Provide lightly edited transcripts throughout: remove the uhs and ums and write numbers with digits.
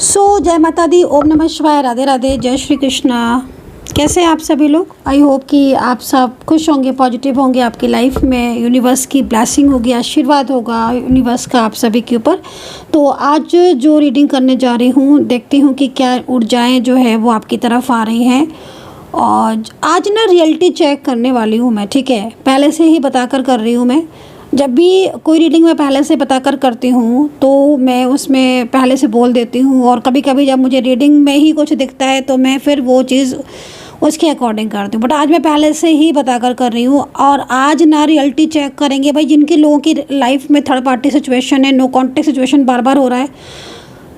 जय माता दी, ओम नमः शिवाय, राधे राधे, जय श्री कृष्णा। कैसे हैं आप सभी लोग? आई होप कि आप सब खुश होंगे, पॉजिटिव होंगे, आपकी लाइफ में यूनिवर्स की ब्लेसिंग होगी, आशीर्वाद होगा यूनिवर्स का आप सभी के ऊपर। तो आज जो रीडिंग करने जा रही हूँ, देखती हूँ कि क्या ऊर्जाएं जो है वो आपकी तरफ आ रही हैं। और आज ना रियलिटी चेक करने वाली हूँ मैं, ठीक है। पहले से ही बताकर कर रही हूँ मैं। जब भी कोई रीडिंग मैं पहले से बताकर करती हूँ तो मैं उसमें पहले से बोल देती हूँ, और कभी कभी जब मुझे रीडिंग में ही कुछ दिखता है तो मैं फिर वो चीज़ उसके अकॉर्डिंग करती हूँ। बट आज मैं पहले से ही बताकर कर रही हूँ। और आज ना रियलिटी चेक करेंगे भाई, जिनके लोगों की लाइफ में थर्ड पार्टी सिचुएशन है, नो कॉन्टेक्ट सिचुएशन बार बार हो रहा है,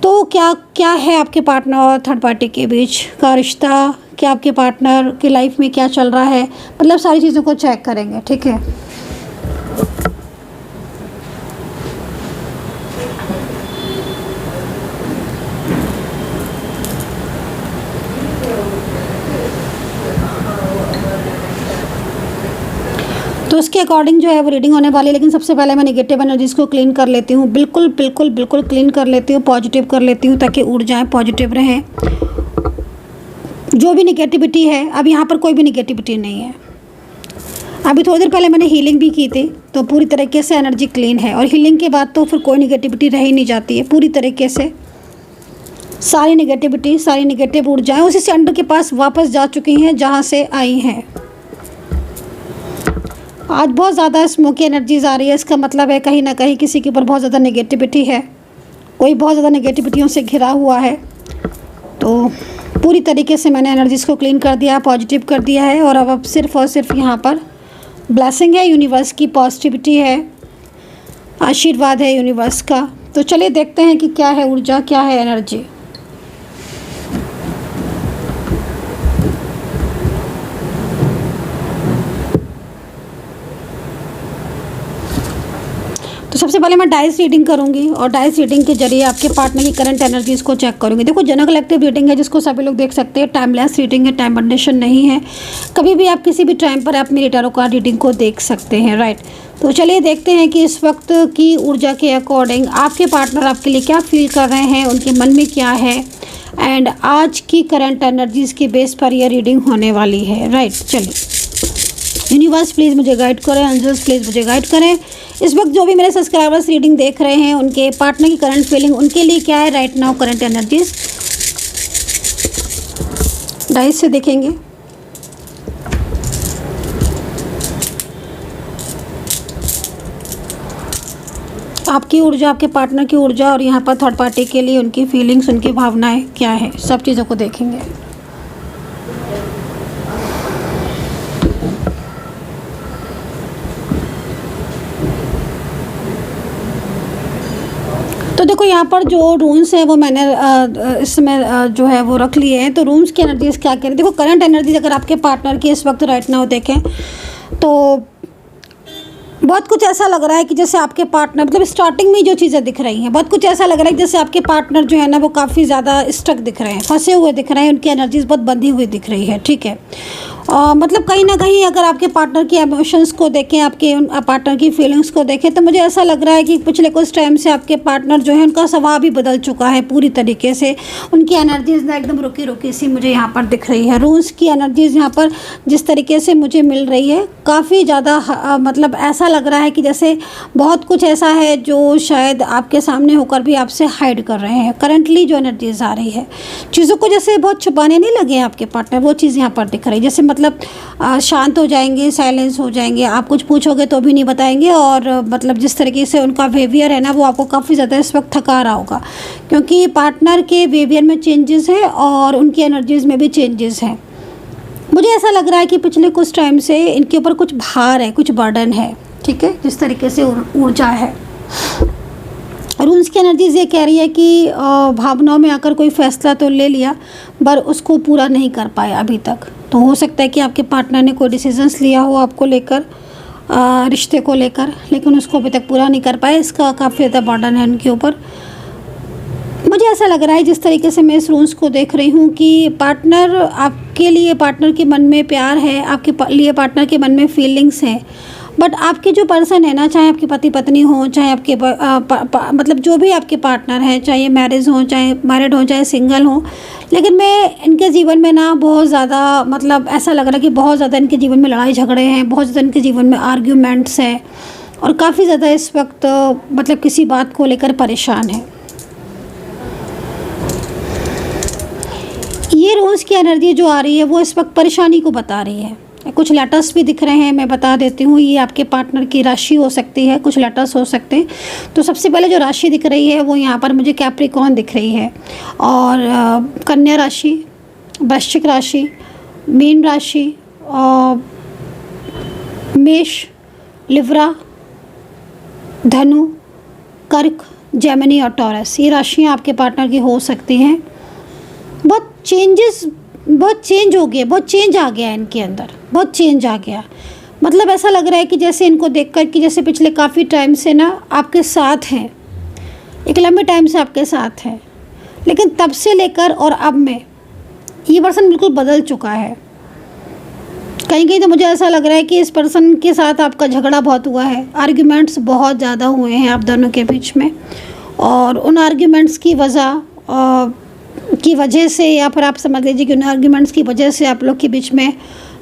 तो क्या क्या है आपके पार्टनर और थर्ड पार्टी के बीच का रिश्ता, क्या आपके पार्टनर की लाइफ में क्या चल रहा है, मतलब सारी चीज़ों को चेक करेंगे, ठीक है। तो उसके अकॉर्डिंग जो है वो रीडिंग होने वाली है। लेकिन सबसे पहले मैं नेगेटिव एनर्जीज़ को क्लीन कर लेती हूँ, बिल्कुल बिल्कुल बिल्कुल क्लीन कर लेती हूँ, पॉजिटिव कर लेती हूँ, ताकि ऊर्जाएं पॉजिटिव रहें। जो भी निगेटिविटी है, अब यहाँ पर कोई भी निगेटिविटी नहीं है। अभी थोड़ी देर पहले मैंने हीलिंग भी की थी, तो पूरी तरीके से एनर्जी क्लीन है। और हीलिंग के बाद तो फिर कोई निगेटिविटी रह ही नहीं जाती है। पूरी तरीके से सारी निगेटिविटी, सारी निगेटिव ऊर्जाएँ उसी सेंटर के पास वापस जा चुकी हैं जहाँ से आई हैं। आज बहुत ज़्यादा स्मोकी एनर्जीज आ रही है। इसका मतलब है कहीं ना कहीं किसी के ऊपर बहुत ज़्यादा नेगेटिविटी है, कोई बहुत ज़्यादा नेगेटिविटियों से घिरा हुआ है। तो पूरी तरीके से मैंने एनर्जीज़ को क्लीन कर दिया, पॉजिटिव कर दिया है। और अब सिर्फ और सिर्फ यहाँ पर ब्लेसिंग है यूनिवर्स की, पॉजिटिविटी है, आशीर्वाद है यूनिवर्स का। तो चलिए देखते हैं कि क्या है ऊर्जा, क्या है एनर्जी। तो सबसे पहले मैं डाइस रीडिंग करूंगी, और डाइस रीडिंग के जरिए आपके पार्टनर की करंट एनर्जीज को चेक करूंगी। देखो, जनरल कलेक्टिव रीडिंग है जिसको सभी लोग देख सकते हैं, टाइमलेस रीडिंग है, टाइम कंडीशन नहीं है। कभी भी आप किसी भी टाइम पर आप मेरी टैरो कार्ड रीडिंग को देख सकते हैं, राइट। तो चलिए देखते हैं कि इस वक्त की ऊर्जा के अकॉर्डिंग आपके पार्टनर आपके लिए क्या फील कर रहे हैं, उनके मन में क्या है, एंड आज की करंट एनर्जीज के बेस पर यह रीडिंग होने वाली है, राइट। चलिए यूनिवर्स प्लीज़ मुझे गाइड करें, एंजल्स प्लीज़ मुझे गाइड करें। इस वक्त जो भी मेरे सब्सक्राइबर्स रीडिंग देख रहे हैं, उनके पार्टनर की करंट फीलिंग, उनके लिए क्या है right now current energies, dice से देखेंगे। आपकी ऊर्जा, आपके पार्टनर की ऊर्जा, और यहाँ पर थर्ड पार्टी के लिए उनकी फीलिंग्स, उनकी भावनाएं क्या है, सब चीज़ों को देखेंगे। तो देखो, यहाँ पर जो रूम्स है वो मैंने इसमें जो है वो रख लिए हैं। तो रूम्स की एनर्जीज क्या कह रही है, देखो करंट एनर्जीज अगर आपके पार्टनर की इस वक्त राइट नाउ देखें तो बहुत कुछ ऐसा लग रहा है कि जैसे आपके पार्टनर, मतलब स्टार्टिंग में जो चीज़ें दिख रही हैं, बहुत कुछ ऐसा लग रहा है जैसे आपके पार्टनर जो है ना वो काफ़ी ज़्यादा स्टक दिख रहे हैं, फंसे हुए दिख रहे हैं, उनकी एनर्जीज बहुत बंधी हुई दिख रही है, ठीक है। मतलब कहीं ना कहीं अगर आपके पार्टनर की इमोशंस को देखें, आपके पार्टनर की फीलिंग्स को देखें, तो मुझे ऐसा लग रहा है कि पिछले कुछ टाइम से आपके पार्टनर जो है उनका स्वभाव भी बदल चुका है पूरी तरीके से। उनकी एनर्जीज ना एकदम रुकी रुकी सी मुझे यहाँ पर दिख रही है। रूल्स की एनर्जीज यहाँ पर जिस तरीके से मुझे मिल रही है, काफ़ी ज़्यादा मतलब ऐसा लग रहा है कि जैसे बहुत कुछ ऐसा है जो शायद आपके सामने होकर भी आपसे हाइड कर रहे हैं। करंटली जो एनर्जीज आ रही है, चीज़ों को जैसे बहुत छुपाने नहीं लगे हैं आपके पार्टनर, वो चीज़ यहाँ पर दिख रही है। जैसे मतलब शांत हो जाएंगे, साइलेंस हो जाएंगे, आप कुछ पूछोगे तो भी नहीं बताएंगे। और मतलब जिस तरीके से उनका बिहेवियर है ना, वो आपको काफ़ी ज़्यादा इस वक्त थका रहा होगा, क्योंकि पार्टनर के बिहेवियर में चेंजेस है और उनकी एनर्जीज में भी चेंजेस हैं। मुझे ऐसा लग रहा है कि पिछले कुछ टाइम से इनके ऊपर कुछ भार है, कुछ बर्डन है, ठीक है, जिस तरीके से ऊर्जा है। रूम्स की एनर्जीज ये कह रही है कि भावनाओं में आकर कोई फैसला तो ले लिया, पर उसको पूरा नहीं कर पाया अभी तक। तो हो सकता है कि आपके पार्टनर ने कोई डिसीजंस लिया हो आपको लेकर, रिश्ते को लेकर, लेकिन उसको अभी तक पूरा नहीं कर पाए। इसका काफ़ी ज़्यादा बर्डन है उनके ऊपर। मुझे ऐसा लग रहा है जिस तरीके से मैं इस रूम्स को देख रही हूँ कि पार्टनर आपके लिए, पार्टनर के मन में प्यार है, आपके लिए पार्टनर के मन में फीलिंग्स हैं, बट आपके जो पर्सन है ना, चाहे आपके पति पत्नी हो, चाहे आपके मतलब जो भी आपके पार्टनर हैं, चाहे ये मैरिज हो, चाहे मैरिड हो, चाहे सिंगल हो, लेकिन मैं इनके जीवन में ना बहुत ज़्यादा मतलब ऐसा लग रहा है कि बहुत ज़्यादा इनके जीवन में लड़ाई झगड़े हैं, बहुत ज़्यादा इनके जीवन में आर्ग्यूमेंट्स हैं, और काफ़ी ज़्यादा इस वक्त मतलब किसी बात को लेकर परेशान है। ये रोज़ की एनर्जी जो आ रही है वो इस वक्त परेशानी को बता रही है। कुछ लेटर्स भी दिख रहे हैं, मैं बता देती हूँ। ये आपके पार्टनर की राशि हो सकती है, कुछ लेटर्स हो सकते हैं। तो सबसे पहले जो राशि दिख रही है वो यहाँ पर मुझे कैप्रिकॉर्न दिख रही है, और कन्या राशि, वृश्चिक राशि, मीन राशि, मेष, लिब्रा, धनु, कर्क, जेमिनी और टॉरस, ये राशियाँ आपके पार्टनर की हो सकती हैं। बहुत चेंज हो गया, बहुत चेंज आ गया है इनके अंदर, बहुत चेंज आ गया। मतलब ऐसा लग रहा है कि जैसे इनको देखकर कि जैसे पिछले काफ़ी टाइम से ना आपके साथ हैं, एक लंबे टाइम से आपके साथ हैं, लेकिन तब से लेकर और अब में ये पर्सन बिल्कुल बदल चुका है। कहीं कहीं तो मुझे ऐसा लग रहा है कि इस पर्सन के साथ आपका झगड़ा बहुत हुआ है, आर्ग्यूमेंट्स बहुत ज़्यादा हुए हैं आप दोनों के बीच में, और उन आर्ग्यूमेंट्स की वजह से, या फिर आप समझ लीजिए कि उन आर्ग्यूमेंट्स की वजह से आप लोग के बीच में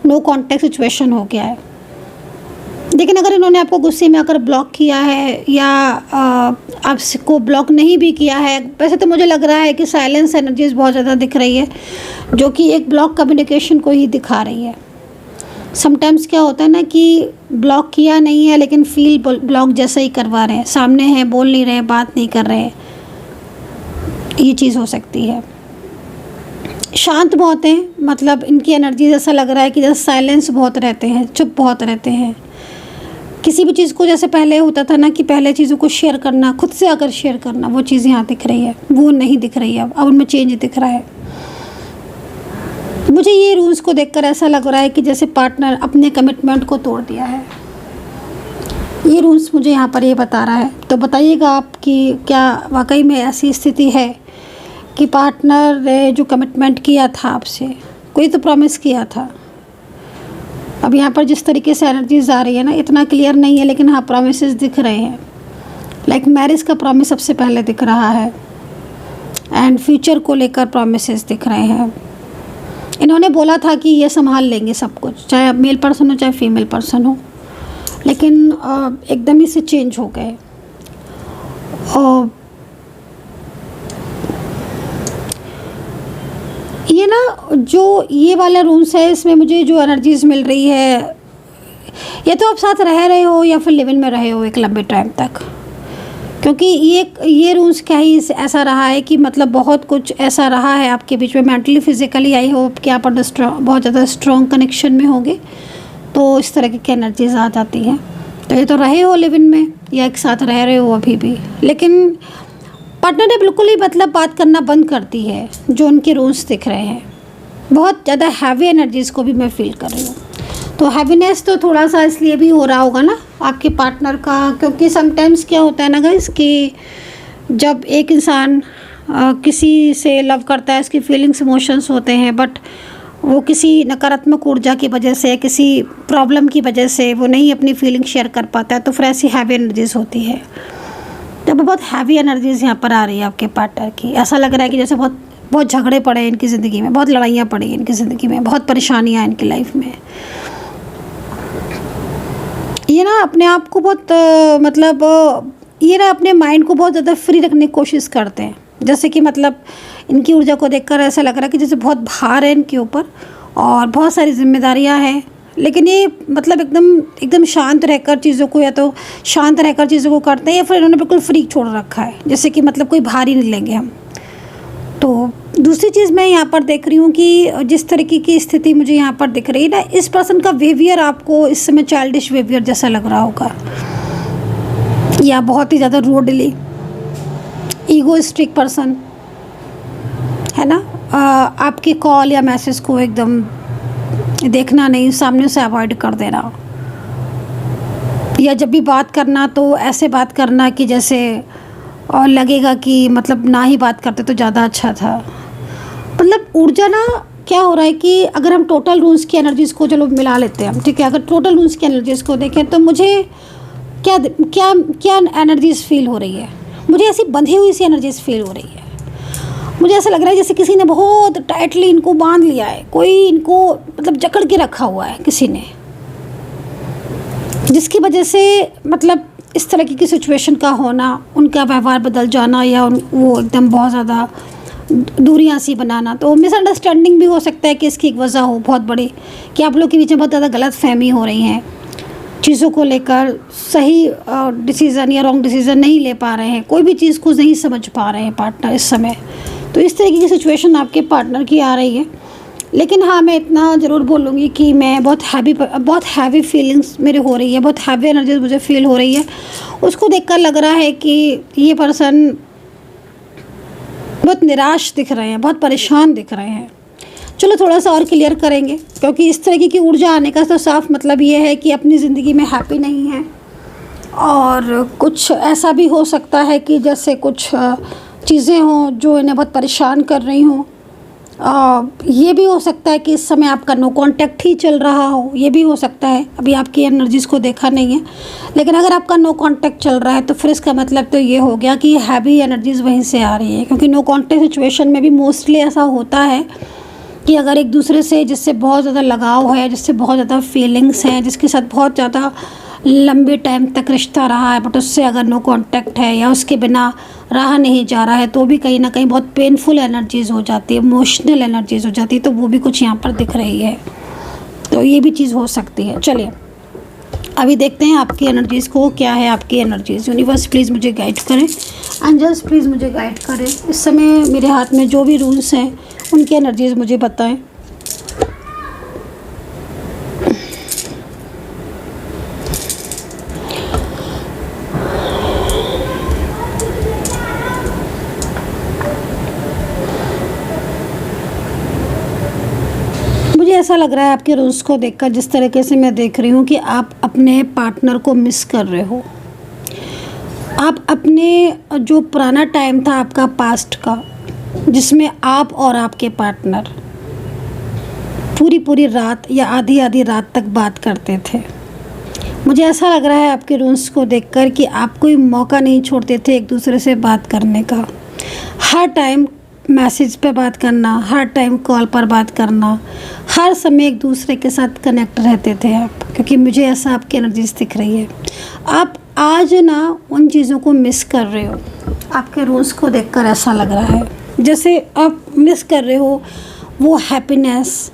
नो कॉन्टैक्ट सिचुएशन हो गया है। लेकिन अगर इन्होंने आपको गुस्से में आकर ब्लॉक किया है, या आपको ब्लॉक नहीं भी किया है, वैसे तो मुझे लग रहा है कि साइलेंस एनर्जीज बहुत ज़्यादा दिख रही है, जो कि एक ब्लॉक कम्युनिकेशन को ही दिखा रही है। समटाइम्स क्या होता है ना कि ब्लॉक किया नहीं है, लेकिन फील ब्लॉक जैसा ही करवा रहे हैं, सामने हैं, बोल नहीं रहे, बात नहीं कर रहे, ये चीज़ हो सकती है। शांत बहुत हैं, मतलब इनकी एनर्जी ऐसा लग रहा है कि जैसे साइलेंस बहुत रहते हैं, चुप बहुत रहते हैं। किसी भी चीज़ को जैसे पहले होता था ना कि पहले चीज़ों को शेयर करना, खुद से आकर शेयर करना, वो चीज़ यहाँ दिख रही है, वो नहीं दिख रही है। अब उनमें चेंज दिख रहा है। मुझे ये रूल्स को देखकर ऐसा लग रहा है कि जैसे पार्टनर अपने कमिटमेंट को तोड़ दिया है। ये रूल्स मुझे यहाँ पर ये बता रहा है। तो बताइएगा आपकी क्या वाकई में ऐसी स्थिति है कि पार्टनर ने जो कमिटमेंट किया था आपसे, कोई तो प्रॉमिस किया था। अब यहाँ पर जिस तरीके से एनर्जीज आ रही है ना, इतना क्लियर नहीं है, लेकिन हाँ प्रॉमिसेस दिख रहे हैं। लाइक मैरिज का प्रॉमिस सबसे पहले दिख रहा है, एंड फ्यूचर को लेकर प्रॉमिसेस दिख रहे हैं। इन्होंने बोला था कि ये संभाल लेंगे सब कुछ, चाहे अब मेल पर्सन हो चाहे फीमेल पर्सन हो, लेकिन एकदम ही से चेंज हो गए। और ये ना जो ये वाला रूम्स है, इसमें मुझे जो एनर्जीज मिल रही है, या तो आप साथ रह रहे हो या फिर लिव इन में रहे हो एक लंबे टाइम तक, क्योंकि ये रूम्स क्या ही ऐसा रहा है कि मतलब बहुत कुछ ऐसा रहा है आपके बीच में, मेंटली फिजिकली। आई होप कि आप बहुत ज़्यादा स्ट्रॉन्ग कनेक्शन में होंगे, तो इस तरह की एनर्जीज आ जाती हैं। तो ये तो रहे हो लिव इन में या एक साथ रह रहे हो अभी भी, लेकिन पार्टनर ने बिल्कुल ही मतलब बात करना बंद कर दी है। जो उनके रूल्स दिख रहे हैं, बहुत ज़्यादा हैवी एनर्जीज़ को भी मैं फील कर रही हूँ। तो हैवीनेस तो थोड़ा सा इसलिए भी हो रहा होगा ना आपके पार्टनर का, क्योंकि समटाइम्स क्या होता है ना गाइस कि जब एक इंसान किसी से लव करता है, इसकी फीलिंग्स इमोशंस होते हैं, बट वो किसी नकारात्मक ऊर्जा की वजह से, किसी प्रॉब्लम की वजह से वो नहीं अपनी फीलिंग शेयर कर पाता है, तो फिर ऐसी हैवी एनर्जीज़ होती है। जब बहुत हैवी एनर्जीज़ यहाँ पर आ रही है आपके पार्टनर की, ऐसा लग रहा है कि जैसे बहुत झगड़े पड़े इनकी ज़िंदगी में, बहुत लड़ाइयाँ पड़ी इनकी ज़िंदगी में, बहुत परेशानियाँ इनकी लाइफ में। ये ना अपने आप को बहुत ये ना अपने माइंड को बहुत ज़्यादा फ्री रखने की कोशिश करते हैं। जैसे कि मतलब इनकी ऊर्जा को देखकर ऐसा लग रहा है कि जैसे बहुत भार है इनके ऊपर और बहुत सारी जिम्मेदारियां हैं, लेकिन ये मतलब एकदम शांत रहकर चीज़ों को, या तो शांत रहकर चीज़ों को करते हैं, या फिर इन्होंने बिल्कुल फ्री छोड़ रखा है, जैसे कि मतलब कोई भार ही नहीं लेंगे हम। तो दूसरी चीज़ मैं यहाँ पर देख रही हूँ कि जिस तरीके की स्थिति मुझे यहाँ पर दिख रही है ना, इस पर्सन का बिहेवियर आपको इस समय चाइल्डिश बिहेवियर जैसा लग रहा होगा, या बहुत ही ज़्यादा रूडली ईगोइस्टिक पर्सन है ना। आपके कॉल या मैसेज को एकदम देखना नहीं, सामने से अवॉइड कर देना, या जब भी बात करना तो ऐसे बात करना कि जैसे और लगेगा कि मतलब ना ही बात करते तो ज़्यादा अच्छा था। मतलब ऊर्जा ना क्या हो रहा है कि अगर हम टोटल रूल्स की एनर्जीज़ को चलो मिला लेते हैं हम, ठीक है, अगर टोटल रूल्स की एनर्जीज़ को देखें तो मुझे क्या क्या क्या एनर्जीज़ फील हो रही है, मुझे ऐसी बंधी हुई सी एनर्जीज़ फील हो रही है। मुझे ऐसा लग रहा है जैसे किसी ने बहुत टाइटली इनको बांध लिया है, कोई इनको मतलब जकड़ के रखा हुआ है किसी ने, जिसकी वजह से मतलब इस तरह की सिचुएशन का होना, उनका व्यवहार बदल जाना या वो एकदम बहुत ज़्यादा दूरियां सी बनाना। तो मिसअंडरस्टैंडिंग भी हो सकता है कि इसकी एक वजह हो बहुत बड़ी, कि आप लोग के बीच में बहुत ज़्यादा गलत फहमी हो रही हैं, चीज़ों को लेकर सही डिसीज़न या रॉन्ग डिसीज़न नहीं ले पा रहे हैं, कोई भी चीज़ को नहीं समझ पा रहे हैं पार्टनर इस समय। तो इस तरीके की सिचुएशन आपके पार्टनर की आ रही है। लेकिन हाँ, मैं इतना ज़रूर बोलूँगी कि मैं बहुत हैवी फीलिंग्स मेरे हो रही है, बहुत हैवी एनर्जी मुझे फील हो रही है। उसको देखकर लग रहा है कि ये पर्सन बहुत निराश दिख रहे हैं, बहुत परेशान दिख रहे हैं। चलो थोड़ा सा और क्लियर करेंगे, क्योंकि इस तरीके की ऊर्जा आने का तो साफ मतलब ये है कि अपनी ज़िंदगी में हैप्पी नहीं है। और कुछ ऐसा भी हो सकता है कि जैसे कुछ चीज़ें हों जो इन्हें बहुत परेशान कर रही हों। ये भी हो सकता है कि इस समय आपका नो कांटेक्ट ही चल रहा हो, ये भी हो सकता है। अभी आपकी एनर्जीज़ को देखा नहीं है, लेकिन अगर आपका नो कांटेक्ट चल रहा है तो फिर इसका मतलब तो ये हो गया कि हैवी एनर्जीज़ वहीं से आ रही है। क्योंकि नो कांटेक्ट सिचुएशन में भी मोस्टली ऐसा होता है कि अगर एक दूसरे से जिससे बहुत ज़्यादा लगाव है, जिससे बहुत ज़्यादा फीलिंग्स हैं, जिसके साथ बहुत ज़्यादा लंबे टाइम तक रिश्ता रहा है, बट उससे अगर नो कांटेक्ट है या उसके बिना रहा नहीं जा रहा है, तो भी कहीं ना कहीं बहुत पेनफुल एनर्जीज़ हो जाती है, इमोशनल एनर्जीज़ हो जाती है। तो वो भी कुछ यहाँ पर दिख रही है, तो ये भी चीज़ हो सकती है। चलिए अभी देखते हैं आपकी एनर्जीज़ को, क्या है आपकी एनर्जीज़। यूनिवर्स प्लीज़ मुझे गाइड करें, एंजल्स प्लीज़ मुझे गाइड करें। इस समय मेरे हाथ में जो भी रूल्स हैं उनकी एनर्जीज़ मुझे बताएं। मुझे ऐसा लग रहा है आपके रूल्स को देखकर, जिस तरीके से मैं देख रही हूँ कि आप अपने पार्टनर को मिस कर रहे हो। आप अपने जो पुराना टाइम था आपका पास्ट का, जिसमें आप और आपके पार्टनर पूरी रात या आधी रात तक बात करते थे। मुझे ऐसा लग रहा है आपके रूल्स को देखकर कि आप कोई मौका नहीं छोड़ते थे एक दूसरे से बात करने का। हर टाइम मैसेज पे बात करना, हर टाइम कॉल पर बात करना, हर समय एक दूसरे के साथ कनेक्ट रहते थे आप। क्योंकि मुझे ऐसा आपकी एनर्जीज दिख रही है। आप आज ना उन चीज़ों को मिस कर रहे हो, आपके रूल्स को देखकर ऐसा लग रहा है जैसे आप मिस कर रहे हो वो हैप्पीनेस,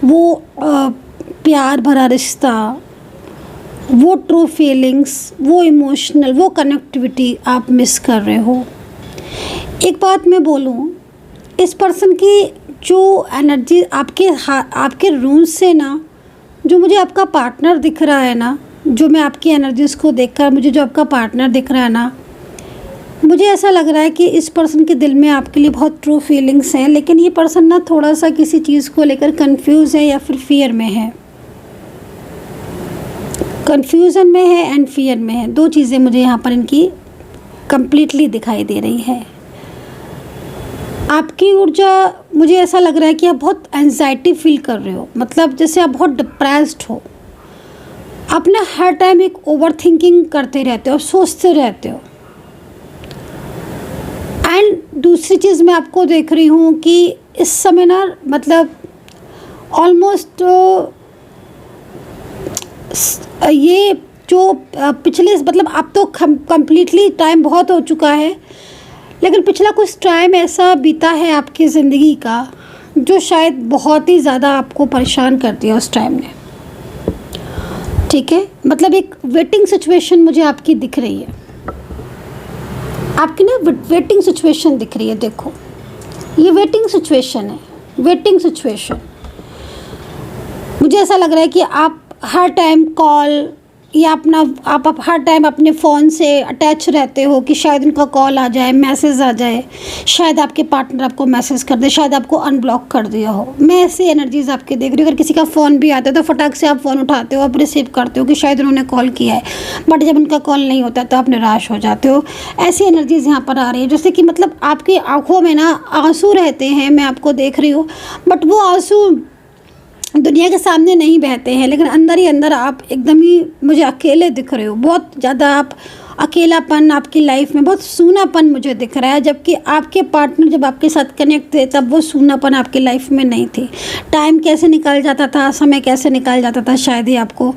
वो प्यार भरा रिश्ता, वो ट्रू फीलिंग्स, वो इमोशनल, वो कनेक्टिविटी आप मिस कर रहे हो। एक बात मैं बोलूँ, इस पर्सन की जो एनर्जी आपके रूम्स से ना, जो मुझे आपका पार्टनर दिख रहा है ना, जो मैं आपकी एनर्जीज़ को देखकर मुझे जो आपका पार्टनर दिख रहा है ना, मुझे ऐसा लग रहा है कि इस पर्सन के दिल में आपके लिए बहुत ट्रू फीलिंग्स हैं। लेकिन ये पर्सन ना थोड़ा सा किसी चीज़ को लेकर कंफ्यूज है या फिर फियर में है। कंफ्यूजन में है एंड फियर में है, दो चीज़ें मुझे यहाँ पर इनकी कंप्लीटली दिखाई दे रही है। आपकी ऊर्जा, मुझे ऐसा लग रहा है कि आप बहुत एंजाइटी फील कर रहे हो, मतलब जैसे आप बहुत डिप्रेस्ड हो। आप ना हर टाइम एक ओवर थिंकिंग करते रहते हो, सोचते रहते हो। एंड दूसरी चीज़ मैं आपको देख रही हूँ कि इस समय ना मतलब ऑलमोस्ट ये जो पिछले मतलब अब तो कम्प्लीटली टाइम बहुत हो चुका है, लेकिन पिछला कुछ टाइम ऐसा बीता है आपकी ज़िंदगी का जो शायद बहुत ही ज़्यादा आपको परेशान कर दिया उस टाइम ने। ठीक है, मतलब एक वेटिंग सिचुएशन मुझे आपकी दिख रही है, आपकी ना वेटिंग सिचुएशन दिख रही है। देखो ये वेटिंग सिचुएशन है, वेटिंग सिचुएशन। मुझे ऐसा लग रहा है कि आप हर टाइम कॉल या अपना आप हर टाइम अपने फ़ोन से अटैच रहते हो कि शायद उनका कॉल आ जाए, मैसेज आ जाए, शायद आपके पार्टनर आपको मैसेज कर दे, शायद आपको अनब्लॉक कर दिया हो। मैं ऐसी एनर्जीज़ आपके देख रही हूँ। अगर किसी का फ़ोन भी आता है तो फटाक से आप फ़ोन उठाते हो, आप रिसीव करते हो कि शायद उन्होंने कॉल किया है, बट जब उनका कॉल नहीं होता तो आप निराश हो जाते हो। ऐसी एनर्जीज़ यहाँ पर आ रही है, जैसे कि मतलब आपकी आँखों में ना आंसू रहते हैं, मैं आपको देख रही हूँ, बट वो आंसू दुनिया के सामने नहीं बहते हैं, लेकिन अंदर ही अंदर आप एकदम ही मुझे अकेले दिख रहे हो। बहुत ज़्यादा आप अकेलापन आपकी लाइफ में, बहुत सूनापन मुझे दिख रहा है, जबकि आपके पार्टनर जब आपके साथ कनेक्ट थे तब वो सूनापन आपकी लाइफ में नहीं थी। टाइम कैसे निकल जाता था, समय कैसे निकल जाता था, शायद ही आपको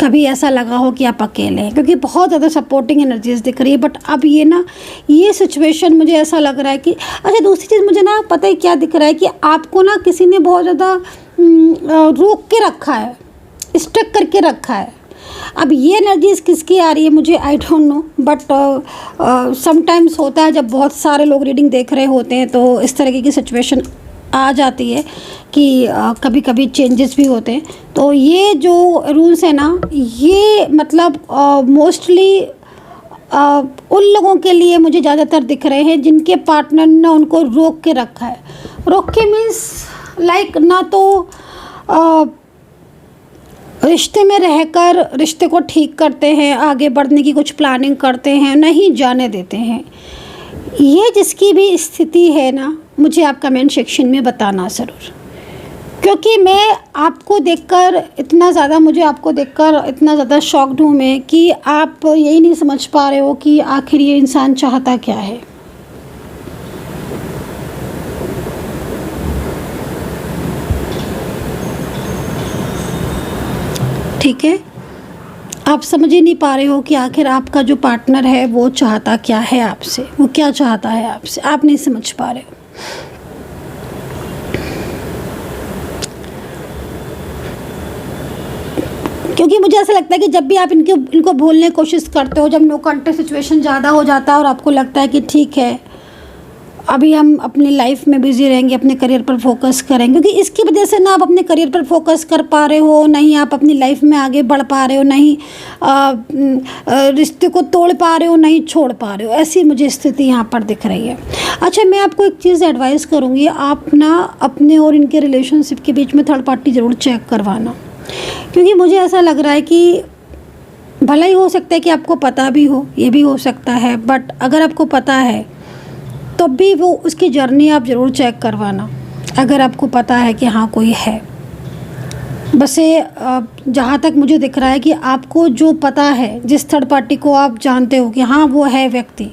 कभी ऐसा लगा हो कि आप अकेले हैं, क्योंकि बहुत ज़्यादा सपोर्टिंग एनर्जीज दिख रही है। बट अब ये ना, ये सिचुएशन मुझे ऐसा लग रहा है कि अच्छा, दूसरी चीज़ मुझे ना पता है क्या दिख रहा है कि आपको ना किसी ने बहुत ज़्यादा रोक के रखा है, स्टक करके रखा है। अब ये एनर्जीज़ किसकी आ रही है मुझे I don't know, but sometimes होता है जब बहुत सारे लोग रीडिंग देख रहे होते हैं तो इस तरीके की सिचुएशन आ जाती है कि कभी कभी चेंजेस भी होते हैं। तो ये जो रूल्स है ना, ये मतलब मोस्टली उन लोगों के लिए मुझे ज़्यादातर दिख रहे हैं जिनके पार्टनर ने उनको रोक के रखा है। रोक के मीन्स लाइक ना तो रिश्ते में रहकर रिश्ते को ठीक करते हैं, आगे बढ़ने की कुछ प्लानिंग करते हैं, नहीं जाने देते हैं। ये जिसकी भी स्थिति है ना, मुझे आप कमेंट सेक्शन में बताना ज़रूर, क्योंकि मैं आपको देखकर इतना ज़्यादा, मुझे आपको देखकर इतना ज़्यादा शॉक्ड हूँ मैं कि आप यही नहीं समझ पा रहे हो कि आखिर ये इंसान चाहता क्या है। ठीक है, आप समझ ही नहीं पा रहे हो कि आखिर आपका जो पार्टनर है वो चाहता क्या है आपसे, वो क्या चाहता है आपसे, आप नहीं समझ पा रहे हो। क्योंकि मुझे ऐसा लगता है कि जब भी आप इनको भूलने की कोशिश करते हो, जब नो कॉन्टेक्ट सिचुएशन ज़्यादा हो जाता है और आपको लगता है कि ठीक है अभी हम अपनी लाइफ में बिज़ी रहेंगे, अपने करियर पर फोकस करेंगे, क्योंकि इसकी वजह से ना आप अपने करियर पर फोकस कर पा रहे हो, नहीं आप अपनी लाइफ में आगे बढ़ पा रहे हो, नहीं रिश्ते को तोड़ पा रहे हो, नहीं छोड़ पा रहे हो। ऐसी मुझे स्थिति यहाँ पर दिख रही है। अच्छा, मैं आपको एक चीज़ एडवाइस करूँगी, आप ना अपने और इनके रिलेशनशिप के बीच में थर्ड पार्टी ज़रूर चेक करवाना, क्योंकि मुझे ऐसा लग रहा है कि भला ही हो सकता है कि आपको पता भी हो, ये भी हो सकता है, बट अगर आपको पता है तो भी वो उसकी जर्नी आप ज़रूर चेक करवाना, अगर आपको पता है कि हाँ कोई है। बस ये जहाँ तक मुझे दिख रहा है कि आपको जो पता है, जिस थर्ड पार्टी को आप जानते हो कि हाँ वो है व्यक्ति,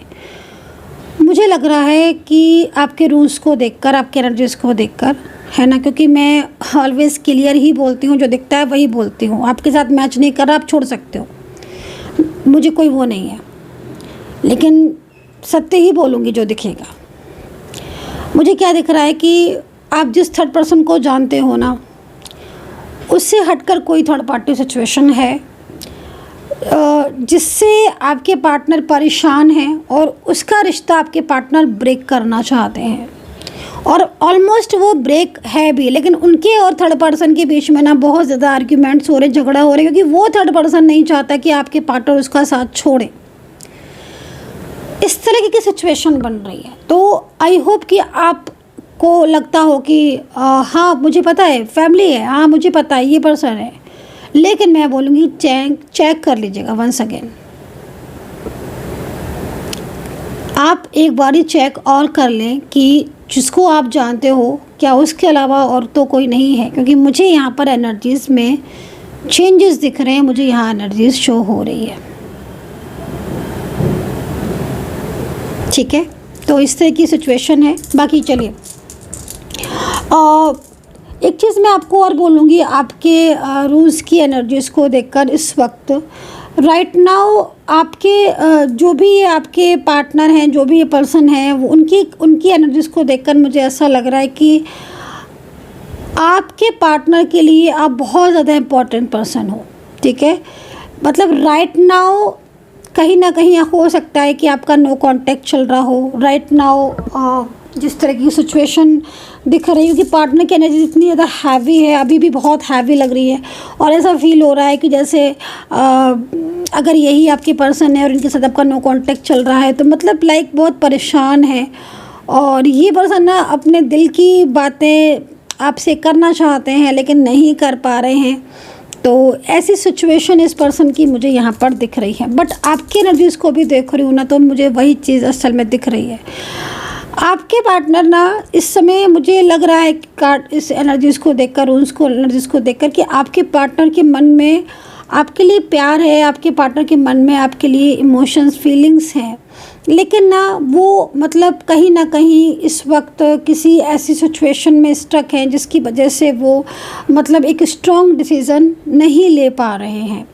मुझे लग रहा है कि आपके रूल्स को देखकर, आपके एनर्जीज़ को देखकर, है ना, क्योंकि मैं ऑलवेज़ क्लियर ही बोलती हूँ, जो दिखता है वही बोलती हूँ। आपके साथ मैच नहीं कर रहा, आप छोड़ सकते हो, मुझे कोई वो नहीं है, लेकिन सत्य ही बोलूँगी जो दिखेगा। मुझे क्या दिख रहा है कि आप जिस थर्ड पर्सन को जानते हो ना, उससे हटकर कोई थर्ड पार्टी सिचुएशन है जिससे आपके पार्टनर परेशान हैं और उसका रिश्ता आपके पार्टनर ब्रेक करना चाहते हैं, और ऑलमोस्ट वो ब्रेक है भी, लेकिन उनके और थर्ड पर्सन के बीच में ना बहुत ज़्यादा आर्ग्यूमेंट्स हो रहे, झगड़ा हो रहे, क्योंकि वो थर्ड पर्सन नहीं चाहता कि आपके पार्टनर उसका साथ छोड़े। इस तरह की सिचुएशन बन रही है। तो आई होप कि आपको लगता हो कि हाँ मुझे पता है फैमिली है, हाँ मुझे पता है ये पर्सन है, लेकिन मैं बोलूँगी चेक कर लीजिएगा वंस अगेन। आप एक बारी चेक और कर लें कि जिसको आप जानते हो क्या उसके अलावा और तो कोई नहीं है, क्योंकि मुझे यहाँ पर एनर्जीज़ में चेंजेस दिख रहे हैं, मुझे यहाँ एनर्जीज़ शो हो रही है। ठीक है, तो इस तरह की सिचुएशन है। बाकी चलिए एक चीज़ मैं आपको और बोलूँगी, आपके रूल्स की एनर्जीज़ को देखकर इस वक्त राइट नाउ आपके जो भी आपके पार्टनर हैं, जो भी ये पर्सन है, वो उनकी एनर्जीज़ को देखकर मुझे ऐसा लग रहा है कि आपके पार्टनर के लिए आप बहुत ज़्यादा इम्पोर्टेंट पर्सन हो। ठीक है, मतलब राइट नाउ कहीं ना कहीं हो सकता है कि आपका नो कांटेक्ट चल रहा हो राइट नाउ। जिस तरह की सिचुएशन दिख रही हूँ कि पार्टनर की एनर्जी इतनी ज़्यादा हैवी है, अभी भी बहुत हैवी लग रही है। और ऐसा फील हो रहा है कि जैसे अगर यही आपके पर्सन है और इनके साथ आपका नो कांटेक्ट चल रहा है तो मतलब लाइक बहुत परेशान है। और ये पर्सन ना अपने दिल की बातें आपसे करना चाहते हैं लेकिन नहीं कर पा रहे हैं। तो ऐसी सिचुएशन इस पर्सन की मुझे यहाँ पर दिख रही है। बट आपकी एनर्जीज को भी देख रही हूँ ना तो मुझे वही चीज़ असल में दिख रही है। आपके पार्टनर ना इस समय मुझे लग रहा है कि इस एनर्जीज़ को देखकर, उसको एनर्जीज़ को देखकर कि आपके पार्टनर के मन में आपके लिए प्यार है, आपके पार्टनर के मन में आपके लिए इमोशंस, फीलिंग्स हैं। लेकिन ना वो मतलब कहीं ना कहीं इस वक्त किसी ऐसी सिचुएशन में स्टक हैं जिसकी वजह से वो मतलब एक स्ट्रॉन्ग डिसीज़न नहीं ले पा रहे हैं।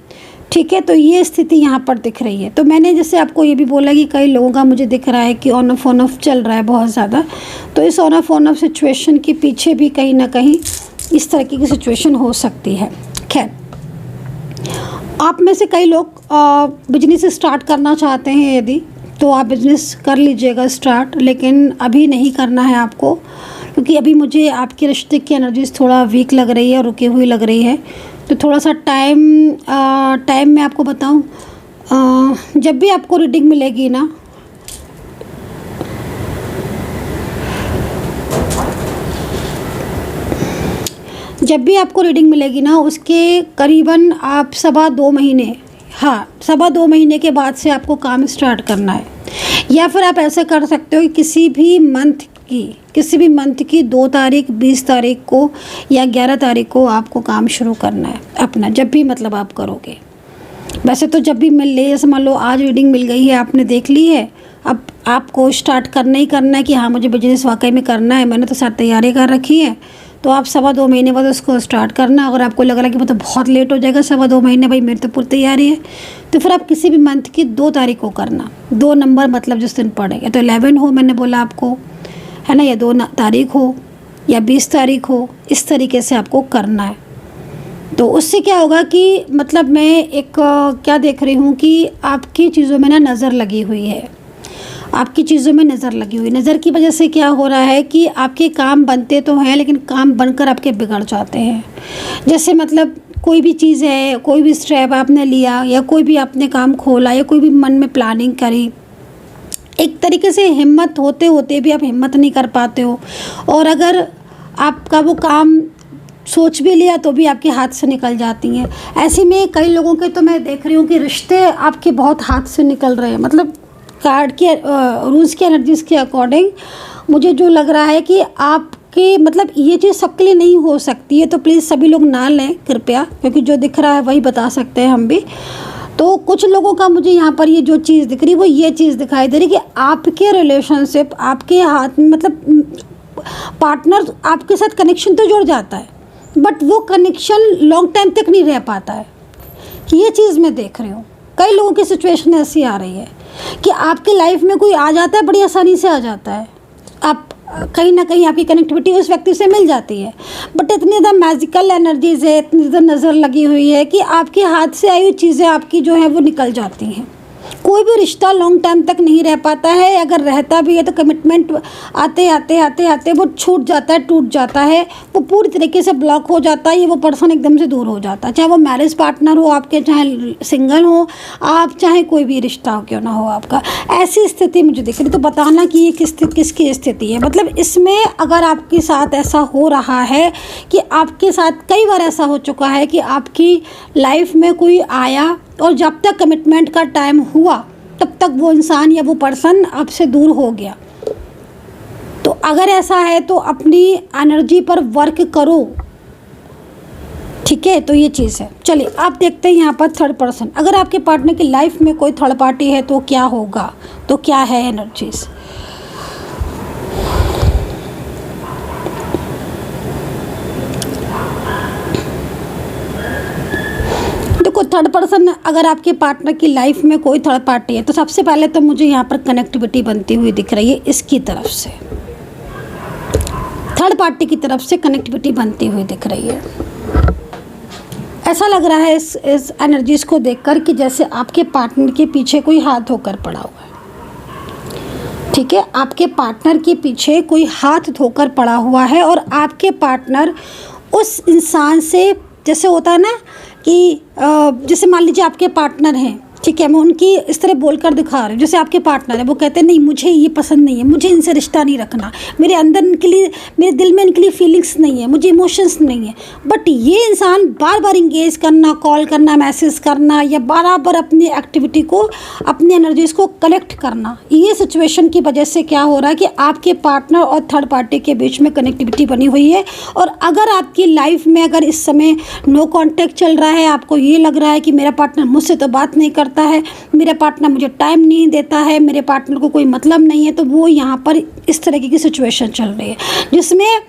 ठीक है, तो ये स्थिति यहाँ पर दिख रही है। तो मैंने जैसे आपको ये भी बोला कि कई लोगों का मुझे दिख रहा है कि ऑन ऑफ चल रहा है बहुत ज़्यादा। तो इस ऑन ऑफ सिचुएशन के पीछे भी कहीं ना कहीं इस तरह की सिचुएशन हो सकती है। खैर, आप में से कई लोग बिजनेस स्टार्ट करना चाहते हैं, यदि तो आप बिज़नेस कर लीजिएगा स्टार्ट, लेकिन अभी नहीं करना है आपको, क्योंकि अभी मुझे आपके रिश्ते की एनर्जीज थोड़ा वीक लग रही है, रुकी हुई लग रही है। तो थोड़ा सा टाइम मैं आपको बताऊं, जब भी आपको रीडिंग मिलेगी ना, उसके करीबन आप 2.25 महीने, हाँ 2.25 महीने के बाद से आपको काम स्टार्ट करना है। या फिर आप ऐसा कर सकते हो कि किसी भी मंथ की 2 तारीख, 20 तारीख को या 11 तारीख को आपको काम शुरू करना है अपना, जब भी मतलब आप करोगे। वैसे तो जब भी मिल ले, जैसे मान लो आज रीडिंग मिल गई है, आपने देख ली है, अब आपको स्टार्ट करना ही करना है कि हाँ मुझे बिजनेस वाकई में करना है, मैंने तो सारी तैयारी कर रखी है। तो आप 2.25 महीने बाद उसको स्टार्ट करना। अगर आपको लग रहा है कि मतलब बहुत लेट हो जाएगा 2.25 महीने, भाई मेरी तो पूरी तैयारी है, तो फिर आप किसी भी मंथ की 2 तारीख को करना। 2 नंबर मतलब जिस दिन पड़ेगा, तो 11 हो मैंने बोला आपको, है ना, या 2 तारीख हो या 20 तारीख हो, इस तरीके से आपको करना है। तो उससे क्या होगा कि मतलब मैं एक क्या देख रही हूँ कि आपकी चीज़ों में ना नज़र लगी हुई है, आपकी चीज़ों में नज़र लगी हुई। नज़र की वजह से क्या हो रहा है कि आपके काम बनते तो हैं लेकिन काम बनकर आपके बिगड़ जाते हैं। जैसे मतलब कोई भी चीज़ है, कोई भी स्टेप आपने लिया या कोई भी आपने काम खोला या कोई भी मन में प्लानिंग करी, एक तरीके से हिम्मत होते होते भी आप हिम्मत नहीं कर पाते हो। और अगर आपका वो काम सोच भी लिया तो भी आपके हाथ से निकल जाती हैं। ऐसे में कई लोगों के तो मैं देख रही हूँ कि रिश्ते आपके बहुत हाथ से निकल रहे हैं। मतलब कार्ड के रूल्स की एनर्जीज के अकॉर्डिंग मुझे जो लग रहा है कि आपके मतलब ये चीज़ सबके लिए नहीं हो सकती है, तो प्लीज़ सभी लोग ना लें कृपया, क्योंकि जो दिख रहा है वही बता सकते हैं हम भी। तो कुछ लोगों का मुझे यहाँ पर ये जो चीज़ दिख रही है वो ये चीज़ दिखाई दे रही कि आपके रिलेशनशिप आपके हाथ में, मतलब पार्टनर आपके साथ कनेक्शन तो जुड़ जाता है बट वो कनेक्शन लॉन्ग टाइम तक नहीं रह पाता है। ये चीज़ मैं देख रही हूँ, कई लोगों की सिचुएशन ऐसी आ रही है कि आपके लाइफ में कोई आ जाता है, बड़ी आसानी से आ जाता है, आप कहीं ना कहीं आपकी कनेक्टिविटी उस व्यक्ति से मिल जाती है, बट इतनी ज़्यादा मैजिकल एनर्जीज है, इतनी ज़्यादा नज़र लगी हुई है कि आपके हाथ से आई हुई चीज़ें आपकी जो है वो निकल जाती हैं। कोई भी रिश्ता लॉन्ग टाइम तक नहीं रह पाता है, अगर रहता भी है तो कमिटमेंट आते आते वो छूट जाता है, टूट जाता है, वो पूरी तरीके से ब्लॉक हो जाता है, ये वो पर्सन एकदम से दूर हो जाता है। चाहे वो मैरिज पार्टनर हो आपके, चाहे सिंगल हो आप, चाहे कोई भी रिश्ता हो क्यों ना हो आपका, ऐसी स्थिति मुझे दिख रही। तो बताना कि ये किसकी स्थिति है। मतलब इसमें अगर आपके साथ ऐसा हो रहा है कि आपके साथ कई बार ऐसा हो चुका है कि आपकी लाइफ में कोई आया और जब तक कमिटमेंट का टाइम हुआ तब तक वो इंसान या वो पर्सन आपसे दूर हो गया। तो अगर ऐसा है तो अपनी एनर्जी पर वर्क करो, ठीक है। तो ये चीज़ है। चलिए आप देखते हैं यहाँ पर थर्ड पर्सन। अगर आपके पार्टनर की लाइफ में कोई थर्ड पार्टी है तो क्या होगा, तो क्या है एनर्जीज। थर्ड पर्सन, अगर आपके पार्टनर की लाइफ में कोई थर्ड पार्टी है तो सबसे पहले तो मुझे यहाँ पर कनेक्टिविटी बनती हुई दिख रही है, इसकी तरफ से थर्ड पार्टी की तरफ से कनेक्टिविटी बनती हुई दिख रही है। ऐसा लग रहा है इस एनर्जीज को देखकर कि जैसे आपके पार्टनर के पीछे कोई हाथ होकर पड़ा हुआ है। ठीक है, आपके पार्टनर के पीछे कोई हाथ धोकर पड़ा हुआ है और आपके पार्टनर उस इंसान से, जैसे होता है ना कि जैसे मान लीजिए आपके पार्टनर हैं, ठीक है, मैं उनकी इस तरह बोलकर दिखा रही हूँ, जैसे आपके पार्टनर है वो कहते हैं नहीं मुझे ये पसंद नहीं है, मुझे इनसे रिश्ता नहीं रखना, मेरे अंदर इनके लिए, मेरे दिल में इनके लिए फीलिंग्स नहीं है, मुझे इमोशंस नहीं है। बट ये इंसान बार बार इंगेज करना, कॉल करना, मैसेज करना या बराबर अपनी एक्टिविटी को, अपनी एनर्जीज को कलेक्ट करना, ये सिचुएशन की वजह से क्या हो रहा है कि आपके पार्टनर और थर्ड पार्टी के बीच में कनेक्टिविटी बनी हुई है। और अगर आपकी लाइफ में अगर इस समय नो कॉन्टैक्ट चल रहा है, आपको ये लग रहा है कि मेरा पार्टनर मुझसे तो बात नहीं करता है, मेरा पार्टनर मुझे टाइम नहीं देता है, मेरे पार्टनर को कोई मतलब नहीं है, तो वो यहाँ पर इस तरीके की सिचुएशन चल रही है जिसमें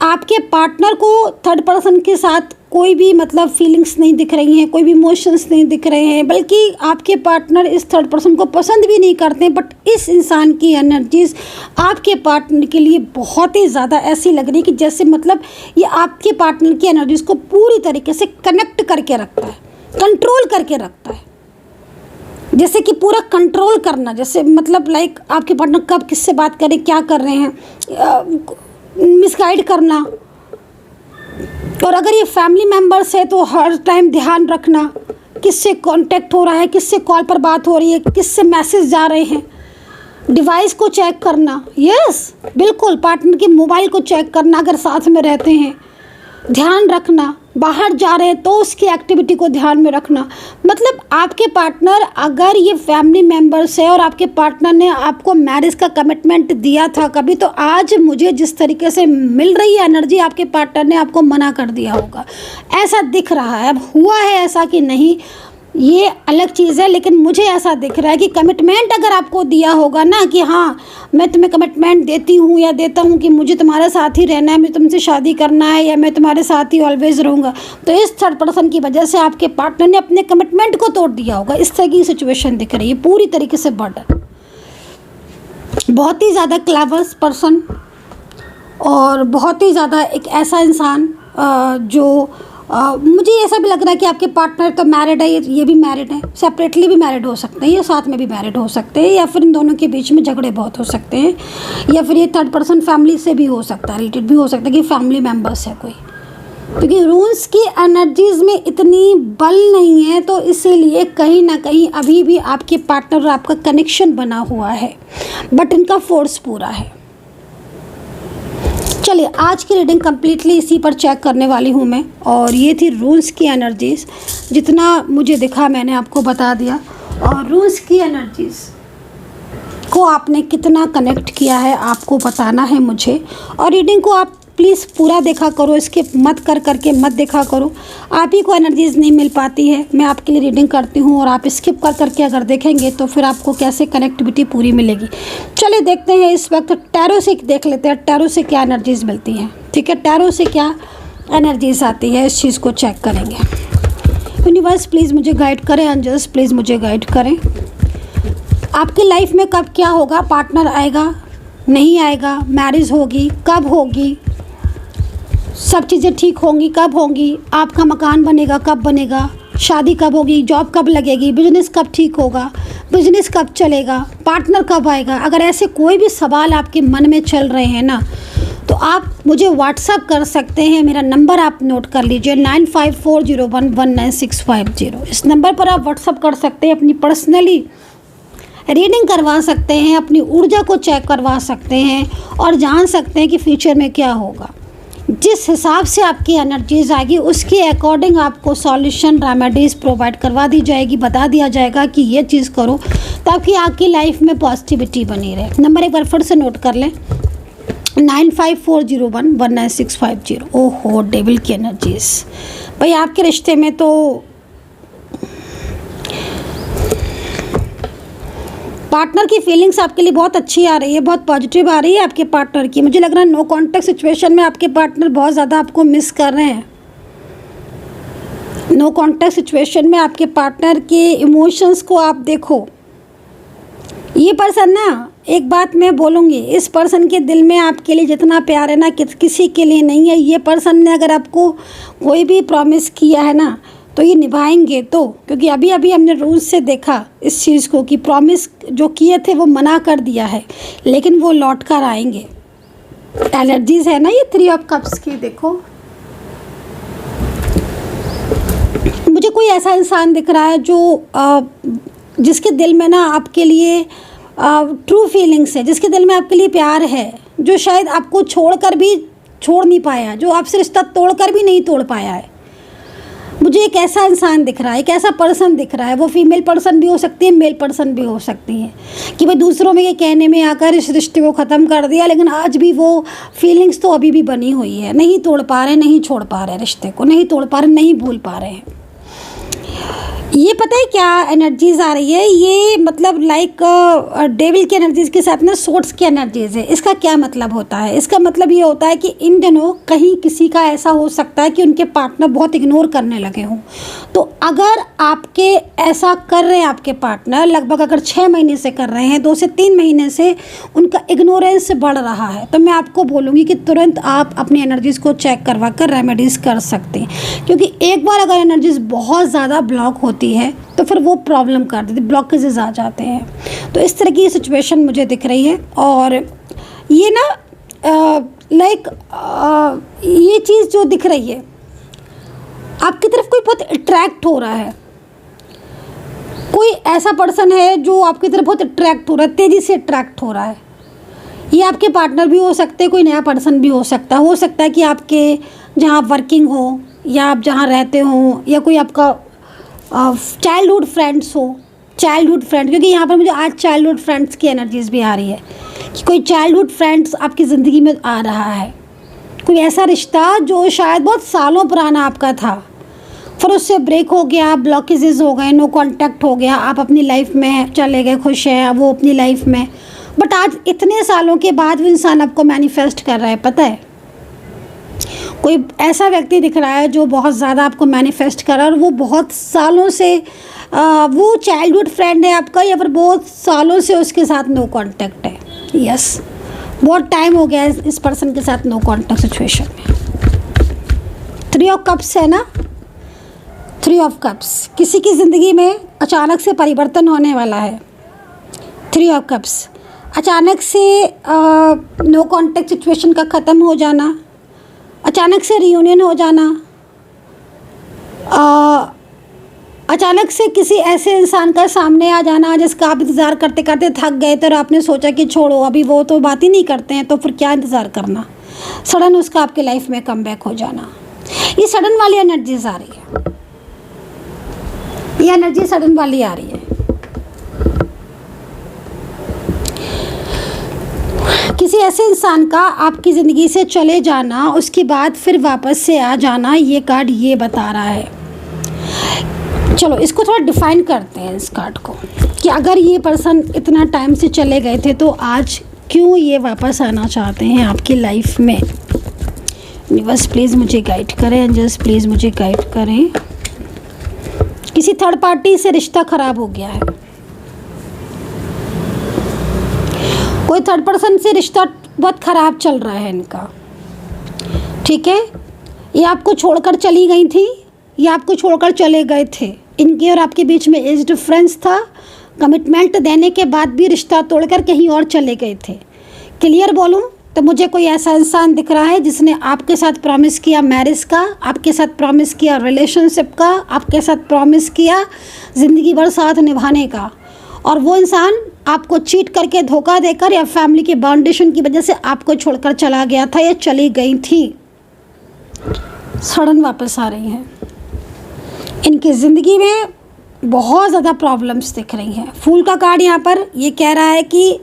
आपके पार्टनर को थर्ड पर्सन के साथ कोई भी मतलब फीलिंग्स नहीं दिख रही हैं, कोई भी इमोशंस नहीं दिख रहे हैं, बल्कि आपके पार्टनर इस थर्ड पर्सन को पसंद भी नहीं करते। बट इस इंसान की एनर्जीज आपके पार्टनर के लिए बहुत ही ज़्यादा ऐसी लग रही है कि जैसे मतलब ये आपके पार्टनर की एनर्जीज को पूरी तरीके से कनेक्ट करके रखता है, कंट्रोल करके रखता है, जैसे कि पूरा कंट्रोल करना, जैसे मतलब लाइक आपके पार्टनर कब किससे बात करें, क्या कर रहे हैं, मिसगाइड करना। और अगर ये फैमिली मेम्बर्स है तो हर टाइम ध्यान रखना किससे कांटेक्ट हो रहा है, किससे कॉल पर बात हो रही है, किससे मैसेज जा रहे हैं, डिवाइस को चेक करना। यस बिल्कुल, पार्टनर के मोबाइल को चेक करना अगर साथ में रहते हैं, ध्यान रखना, बाहर जा रहे हैं तो उसकी एक्टिविटी को ध्यान में रखना। मतलब आपके पार्टनर, अगर ये फैमिली मेम्बर्स है और आपके पार्टनर ने आपको मैरिज का कमिटमेंट दिया था कभी, तो आज मुझे जिस तरीके से मिल रही है एनर्जी, आपके पार्टनर ने आपको मना कर दिया होगा, ऐसा दिख रहा है। अब हुआ है ऐसा कि नहीं, ये अलग चीज़ है, लेकिन मुझे ऐसा दिख रहा है कि कमिटमेंट अगर आपको दिया होगा ना कि हाँ मैं तुम्हें कमिटमेंट देती हूँ या देता हूँ कि मुझे तुम्हारे साथ ही रहना है, मुझे तुमसे शादी करना है या मैं तुम्हारे साथ ही ऑलवेज रहूँगा, तो इस थर्ड पर्सन की वजह से आपके पार्टनर ने अपने कमिटमेंट को तोड़ दिया होगा। इस तरह की सिचुएशन दिख रही है, पूरी तरीके से बर्डन, बहुत ही ज़्यादा क्लेवर पर्सन और बहुत ही ज़्यादा एक ऐसा इंसान जो मुझे ऐसा भी लग रहा है कि आपके पार्टनर तो मैरिड है, ये भी मैरिड है, सेपरेटली भी मैरिड हो सकते हैं या साथ में भी मैरिड हो सकते हैं, या फिर इन दोनों के बीच में झगड़े बहुत हो सकते हैं, या फिर ये थर्ड पर्सन फैमिली से भी हो सकता है, रिलेटेड भी हो सकता है कि फैमिली मेम्बर्स है कोई, क्योंकि रून्स की एनर्जीज़ में इतनी बल नहीं है, तो इसीलिए कहीं ना कहीं अभी भी आपके पार्टनर और आपका कनेक्शन बना हुआ है, बट इनका फोर्स पूरा है। चलिए आज की रीडिंग कम्प्लीटली इसी पर चेक करने वाली हूँ मैं, और ये थी रून्स की एनर्जीज़। जितना मुझे दिखा मैंने आपको बता दिया, और रून्स की एनर्जीज़ को आपने कितना कनेक्ट किया है आपको बताना है मुझे। और रीडिंग को आप प्लीज़ पूरा देखा करो, स्किप मत करके मत देखा करो। आप ही को एनर्जीज़ नहीं मिल पाती है, मैं आपके लिए रीडिंग करती हूँ और आप स्किप करके अगर देखेंगे तो फिर आपको कैसे कनेक्टिविटी पूरी मिलेगी। चलिए देखते हैं, इस वक्त टैरो से देख लेते हैं, टैरो से क्या एनर्जीज़ मिलती हैं। ठीक है, टैरो से क्या एनर्जीज़ आती है इस चीज़ को चेक करेंगे। यूनिवर्स प्लीज़ मुझे गाइड करें, एंजल्स प्लीज़ मुझे गाइड करें। आपकी लाइफ में कब क्या होगा, पार्टनर आएगा नहीं आएगा, मैरिज होगी कब होगी, सब चीज़ें ठीक होंगी कब होंगी, आपका मकान बनेगा कब बनेगा, शादी कब होगी, जॉब कब लगेगी, बिजनेस कब ठीक होगा, बिजनेस कब चलेगा, पार्टनर कब आएगा। अगर ऐसे कोई भी सवाल आपके मन में चल रहे हैं ना, तो आप मुझे व्हाट्सअप कर सकते हैं। मेरा नंबर आप नोट कर लीजिए 9540119650। इस नंबर पर आप व्हाट्सअप कर सकते हैं, अपनी पर्सनली रीडिंग करवा सकते हैं, अपनी ऊर्जा को चेक करवा सकते हैं और जान सकते हैं कि फ्यूचर में क्या होगा। जिस हिसाब से आपकी एनर्जीज आएगी उसके अकॉर्डिंग आपको सॉल्यूशन रेमेडीज़ प्रोवाइड करवा दी जाएगी, बता दिया जाएगा कि ये चीज़ करो ताकि आपकी लाइफ में पॉजिटिविटी बनी रहे। नंबर एक बार फिर से नोट कर लें 9540119650। ओहो डेविल की एनर्जीज भाई, आपके रिश्ते में तो पार्टनर की फीलिंग्स आपके लिए बहुत अच्छी आ रही है, बहुत पॉजिटिव आ रही है आपके पार्टनर की। मुझे लग रहा है नो कॉन्टैक्ट सिचुएशन में आपके पार्टनर बहुत ज़्यादा आपको मिस कर रहे हैं। नो कॉन्टैक्ट सिचुएशन में आपके पार्टनर के इमोशंस को आप देखो। ये पर्सन ना, एक बात मैं बोलूँगी, इस पर्सन के दिल में आपके लिए जितना प्यार है ना किसी के लिए नहीं है। ये पर्सन ने अगर आपको कोई भी प्रॉमिस किया है ना, तो ये निभाएंगे तो, क्योंकि अभी अभी हमने रूल्स से देखा इस चीज़ को कि प्रॉमिस जो किए थे वो मना कर दिया है, लेकिन वो लौट कर आएंगे। एनर्जीज है ना ये 3 ऑफ कप्स की। देखो मुझे कोई ऐसा इंसान दिख रहा है जो जिसके दिल में ना आपके लिए ट्रू फीलिंग्स है, जिसके दिल में आपके लिए प्यार है, जो शायद आपको छोड़कर भी छोड़ नहीं पाया, जो आपसे रिश्ता तोड़कर भी नहीं तोड़ पाया है। मुझे एक ऐसा इंसान दिख रहा है, एक ऐसा पर्सन दिख रहा है। वो फीमेल पर्सन भी हो सकती है, मेल पर्सन भी हो सकती है, कि भाई दूसरों में ये कहने में आकर इस रिश्ते को ख़त्म कर दिया, लेकिन आज भी वो फीलिंग्स तो अभी भी बनी हुई है, नहीं तोड़ पा रहे, नहीं छोड़ पा रहे, रिश्ते को नहीं तोड़ पा रहे, नहीं भूल पा रहे हैं। ये पता है क्या एनर्जीज आ रही है, ये मतलब लाइक डेविल की एनर्जीज के साथ ना सोर्ट्स की एनर्जीज है। इसका क्या मतलब होता है? इसका मतलब ये होता है कि इन दिनों कहीं किसी का ऐसा हो सकता है कि उनके पार्टनर बहुत इग्नोर करने लगे हों। तो अगर आपके ऐसा कर रहे हैं, आपके पार्टनर लगभग अगर 6 महीने से कर रहे हैं, 2 से 3 महीने से उनका इग्नोरेंस बढ़ रहा है, तो मैं आपको बोलूँगी कि तुरंत आप अपनी एनर्जीज़ को चेक करवा कर रेमेडीज़ कर सकते हैं। क्योंकि एक बार अगर एनर्जीज़ बहुत ज़्यादा ब्लॉक होती है तो फिर वो प्रॉब्लम कर देती, ब्लॉकेजेस आ जाते हैं। तो इस तरह की सिचुएशन मुझे दिख रही है। और ये ना लाइक ये चीज़ जो दिख रही है, आपकी तरफ कोई बहुत अट्रैक्ट हो रहा है, कोई ऐसा पर्सन है जो आपकी तरफ बहुत अट्रैक्ट हो रहा है, तेज़ी से अट्रैक्ट हो रहा है। ये आपके पार्टनर भी हो सकते हैं, कोई नया पर्सन भी हो सकता है। हो सकता है कि आपके जहाँ वर्किंग हो, या आप जहाँ रहते हो, या कोई आपका चाइल्डहुड फ्रेंड्स हो, चाइल्डहुड फ्रेंड, क्योंकि यहाँ पर मुझे आज चाइल्डहुड फ्रेंड्स की एनर्जीज भी आ रही है कि कोई चाइल्डहुड फ्रेंड्स आपकी ज़िंदगी में आ रहा है। कोई ऐसा रिश्ता जो शायद बहुत सालों पुराना आपका था, फिर उससे ब्रेक हो गया, ब्लॉकेजेस हो गए, नो कांटेक्ट हो गया, आप अपनी लाइफ में चले गए, खुश है वो अपनी लाइफ में, बट आज इतने सालों के बाद वो इंसान आपको मैनिफेस्ट कर रहा है। पता है, कोई ऐसा व्यक्ति दिख रहा है जो बहुत ज़्यादा आपको मैनिफेस्ट कर रहा है, और वो बहुत सालों से वो चाइल्डहुड फ्रेंड है आपका, या फिर बहुत सालों से उसके साथ नो कांटेक्ट है। यस, बहुत टाइम हो गया है इस पर्सन के साथ नो कांटेक्ट सिचुएशन में। 3 ऑफ कप्स है ना, 3 ऑफ कप्स, किसी की ज़िंदगी में अचानक से परिवर्तन होने वाला है। 3 ऑफ कप्स, अचानक से नो कांटेक्ट सिचुएशन का ख़त्म हो जाना, अचानक से रियूनियन हो जाना, अचानक से किसी ऐसे इंसान का सामने आ जाना जिसका आप इंतज़ार करते करते थक गए थे और आपने सोचा कि छोड़ो, अभी वो तो बात ही नहीं करते हैं, तो फिर क्या इंतज़ार करना। सडन उसका आपके लाइफ में कमबैक हो जाना, ये सडन वाली एनर्जीज आ रही है, ये एनर्जी सडन वाली आ रही है। किसी ऐसे इंसान का आपकी ज़िंदगी से चले जाना, उसके बाद फिर वापस से आ जाना, ये कार्ड ये बता रहा है। चलो इसको थोड़ा डिफाइन करते हैं इस कार्ड को, कि अगर ये पर्सन इतना टाइम से चले गए थे तो आज क्यों ये वापस आना चाहते हैं आपकी लाइफ में। यूनिवर्स प्लीज़ मुझे गाइड करें, एंजल्स प्लीज़ मुझे गाइड करें। किसी थर्ड पार्टी से रिश्ता ख़राब हो गया है, कोई थर्ड पर्सन से रिश्ता बहुत ख़राब चल रहा है इनका, ठीक है। ये आपको छोड़कर चली गई थी, ये आपको छोड़कर चले गए थे, इनके और आपके बीच में एज डिफरेंस था, कमिटमेंट देने के बाद भी रिश्ता तोड़कर कहीं और चले गए थे। क्लियर बोलूं तो मुझे कोई ऐसा इंसान दिख रहा है जिसने आपके साथ प्रॉमिस किया मैरिज का, आपके साथ प्रॉमिस किया रिलेशनशिप का, आपके साथ प्रॉमिस किया ज़िंदगी भर साथ निभाने का, और वो इंसान आपको चीट करके, धोखा देकर, या फैमिली के बाउंडेशन की वजह से आपको छोड़कर चला गया था या चली गई थी। सडन वापस आ रही हैं, इनकी ज़िंदगी में बहुत ज़्यादा प्रॉब्लम्स दिख रही हैं। फूल का कार्ड यहाँ पर ये कह रहा है कि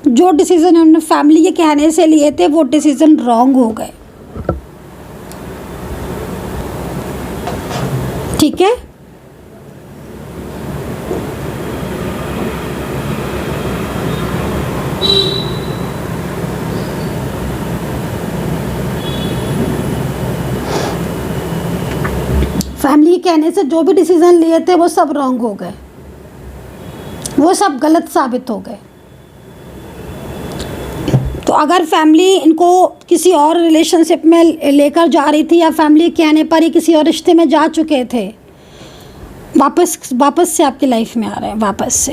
जो डिसीज़न उन्होंने फैमिली के कहने से लिए थे वो डिसीज़न रॉन्ग हो गए, ठीक है। फैमिली के कहने से जो भी डिसीज़न लिए थे वो सब रॉन्ग हो गए, वो सब गलत साबित हो गए। तो अगर फैमिली इनको किसी और रिलेशनशिप में लेकर जा रही थी या फैमिली कहने पर ही किसी और रिश्ते में जा चुके थे, वापस से आपकी लाइफ में आ रहे हैं, वापस से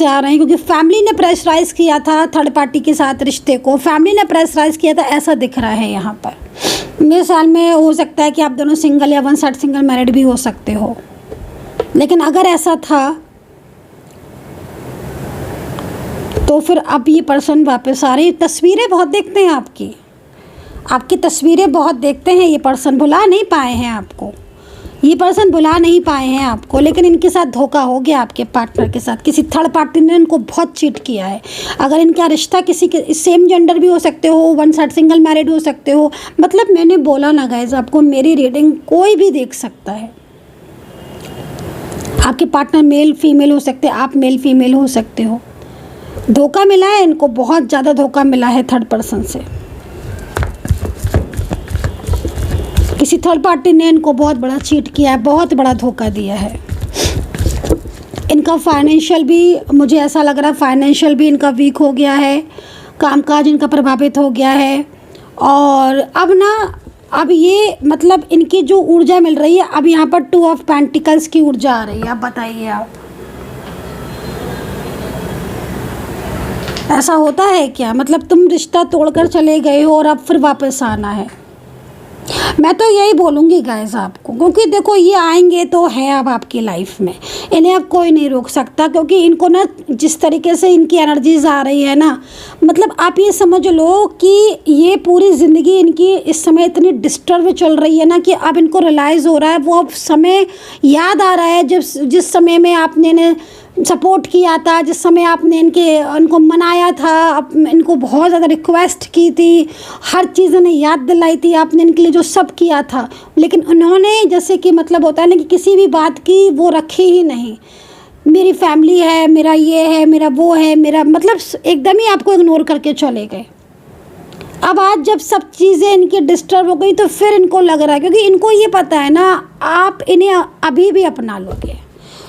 आ रहे हैं, क्योंकि फैमिली ने प्रेशराइज किया था थर्ड पार्टी के साथ रिश्ते को, फैमिली ने प्रेशराइज किया था, ऐसा दिख रहा है यहाँ पर। मेरे ख्याल में हो सकता है कि आप दोनों सिंगल या वन साइड सिंगल मैरिड भी हो सकते हो, लेकिन अगर ऐसा था तो फिर अब ये पर्सन वापस आ रही। तस्वीरें बहुत देखते हैं आपकी तस्वीरें बहुत देखते हैं ये पर्सन, भुला नहीं पाए हैं आपको, ये पर्सन भुला नहीं पाए हैं आपको, लेकिन इनके साथ धोखा हो गया आपके पार्टनर के साथ। किसी थर्ड पार्टी ने इनको बहुत चीट किया है। अगर इनका रिश्ता किसी के सेम जेंडर भी हो सकते हो, वन साइड सिंगल मैरिड हो सकते हो, मतलब मैंने बोला ना गाइस, आपको मेरी रीडिंग कोई भी देख सकता है। आपके पार्टनर मेल फीमेल हो सकते हैं, आप मेल फीमेल हो सकते हो। धोखा मिला है इनको, बहुत ज़्यादा धोखा मिला है थर्ड पर्सन से। किसी थर्ड पार्टी ने इनको बहुत बड़ा चीट किया है, बहुत बड़ा धोखा दिया है। इनका फाइनेंशियल भी, मुझे ऐसा लग रहा है फाइनेंशियल भी इनका वीक हो गया है, कामकाज इनका प्रभावित हो गया है। और अब ये मतलब इनकी जो ऊर्जा मिल रही है, अब यहाँ पर 2 ऑफ पेंटिकल्स की ऊर्जा आ रही है। अब बताइए आप, ऐसा होता है क्या? मतलब तुम रिश्ता तोड़कर चले गए हो और अब फिर वापस आना है। मैं तो यही बोलूँगी गाइस आपको, क्योंकि देखो ये आएंगे तो है अब आपकी लाइफ में, इन्हें अब कोई नहीं रोक सकता, क्योंकि इनको ना जिस तरीके से इनकी एनर्जीज आ रही है ना, मतलब आप ये समझ लो कि ये पूरी ज़िंदगी इनकी इस समय इतनी डिस्टर्ब चल रही है ना कि अब इनको रियलाइज़ हो रहा है, वो अब समय याद आ रहा है जिस समय में आपने इन्हें सपोर्ट किया था, जिस समय आपने इनको मनाया था, इनको बहुत ज़्यादा रिक्वेस्ट की थी, हर चीज़ इन्हें याद दिलाई थी, आपने इनके लिए जो सब किया था, लेकिन उन्होंने जैसे कि मतलब होता है ना कि किसी भी बात की वो रखी ही नहीं। मेरी फैमिली है, मेरा ये है, मेरा वो है, मेरा मतलब एकदम ही आपको इग्नोर करके चले गए। अब आज जब सब चीज़ें इनकी डिस्टर्ब हो गई तो फिर इनको लग रहा है, क्योंकि इनको ये पता है ना आप इन्हें अभी भी अपना लोगे।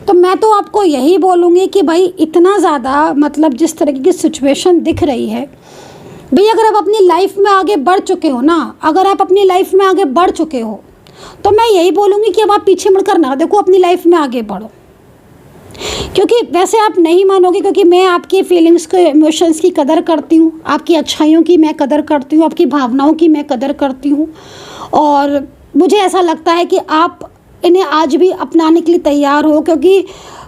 तो मैं तो आपको यही बोलूँगी कि भाई इतना ज़्यादा मतलब जिस तरीके की सिचुएशन दिख रही है, भाई अगर आप अपनी लाइफ में आगे बढ़ चुके हो ना, अगर आप अपनी लाइफ में आगे बढ़ चुके हो तो मैं यही बोलूँगी कि अब आप पीछे मुड़कर ना देखो, अपनी लाइफ में आगे बढ़ो। क्योंकि वैसे आप नहीं मानोगे, क्योंकि मैं आपकी फीलिंग्स को, इमोशंस की कदर करती हूँ, आपकी अच्छाइयों की मैं कदर करती हूँ, आपकी भावनाओं की मैं कदर करती हूँ, और मुझे ऐसा लगता है कि आप इन्हें आज भी अपनाने के लिए तैयार हो, क्योंकि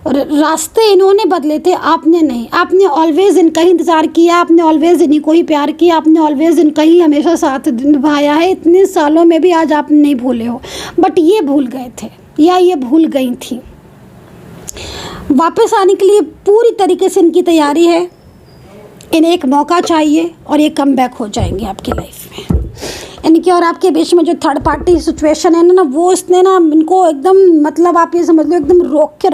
रास्ते इन्होंने बदले थे, आपने नहीं। आपने ऑलवेज़ इनका ही इंतज़ार किया, आपने ऑलवेज़ इन्हीं को ही प्यार किया, आपने ऑलवेज़ इनका ही हमेशा साथ निभाया है। इतने सालों में भी आज आप नहीं भूले हो, बट ये भूल गए थे या ये भूल गई थी। वापस आने के लिए पूरी तरीके से इनकी तैयारी है, इन्हें एक मौका चाहिए और ये कम बैक हो जाएंगे आपकी लाइफ में। इनके और आपके बीच में जो थर्ड पार्टी सिचुएशन है ना, वो इसने ना इनको एकदम मतलब आप ये समझ लो एकदम रोक के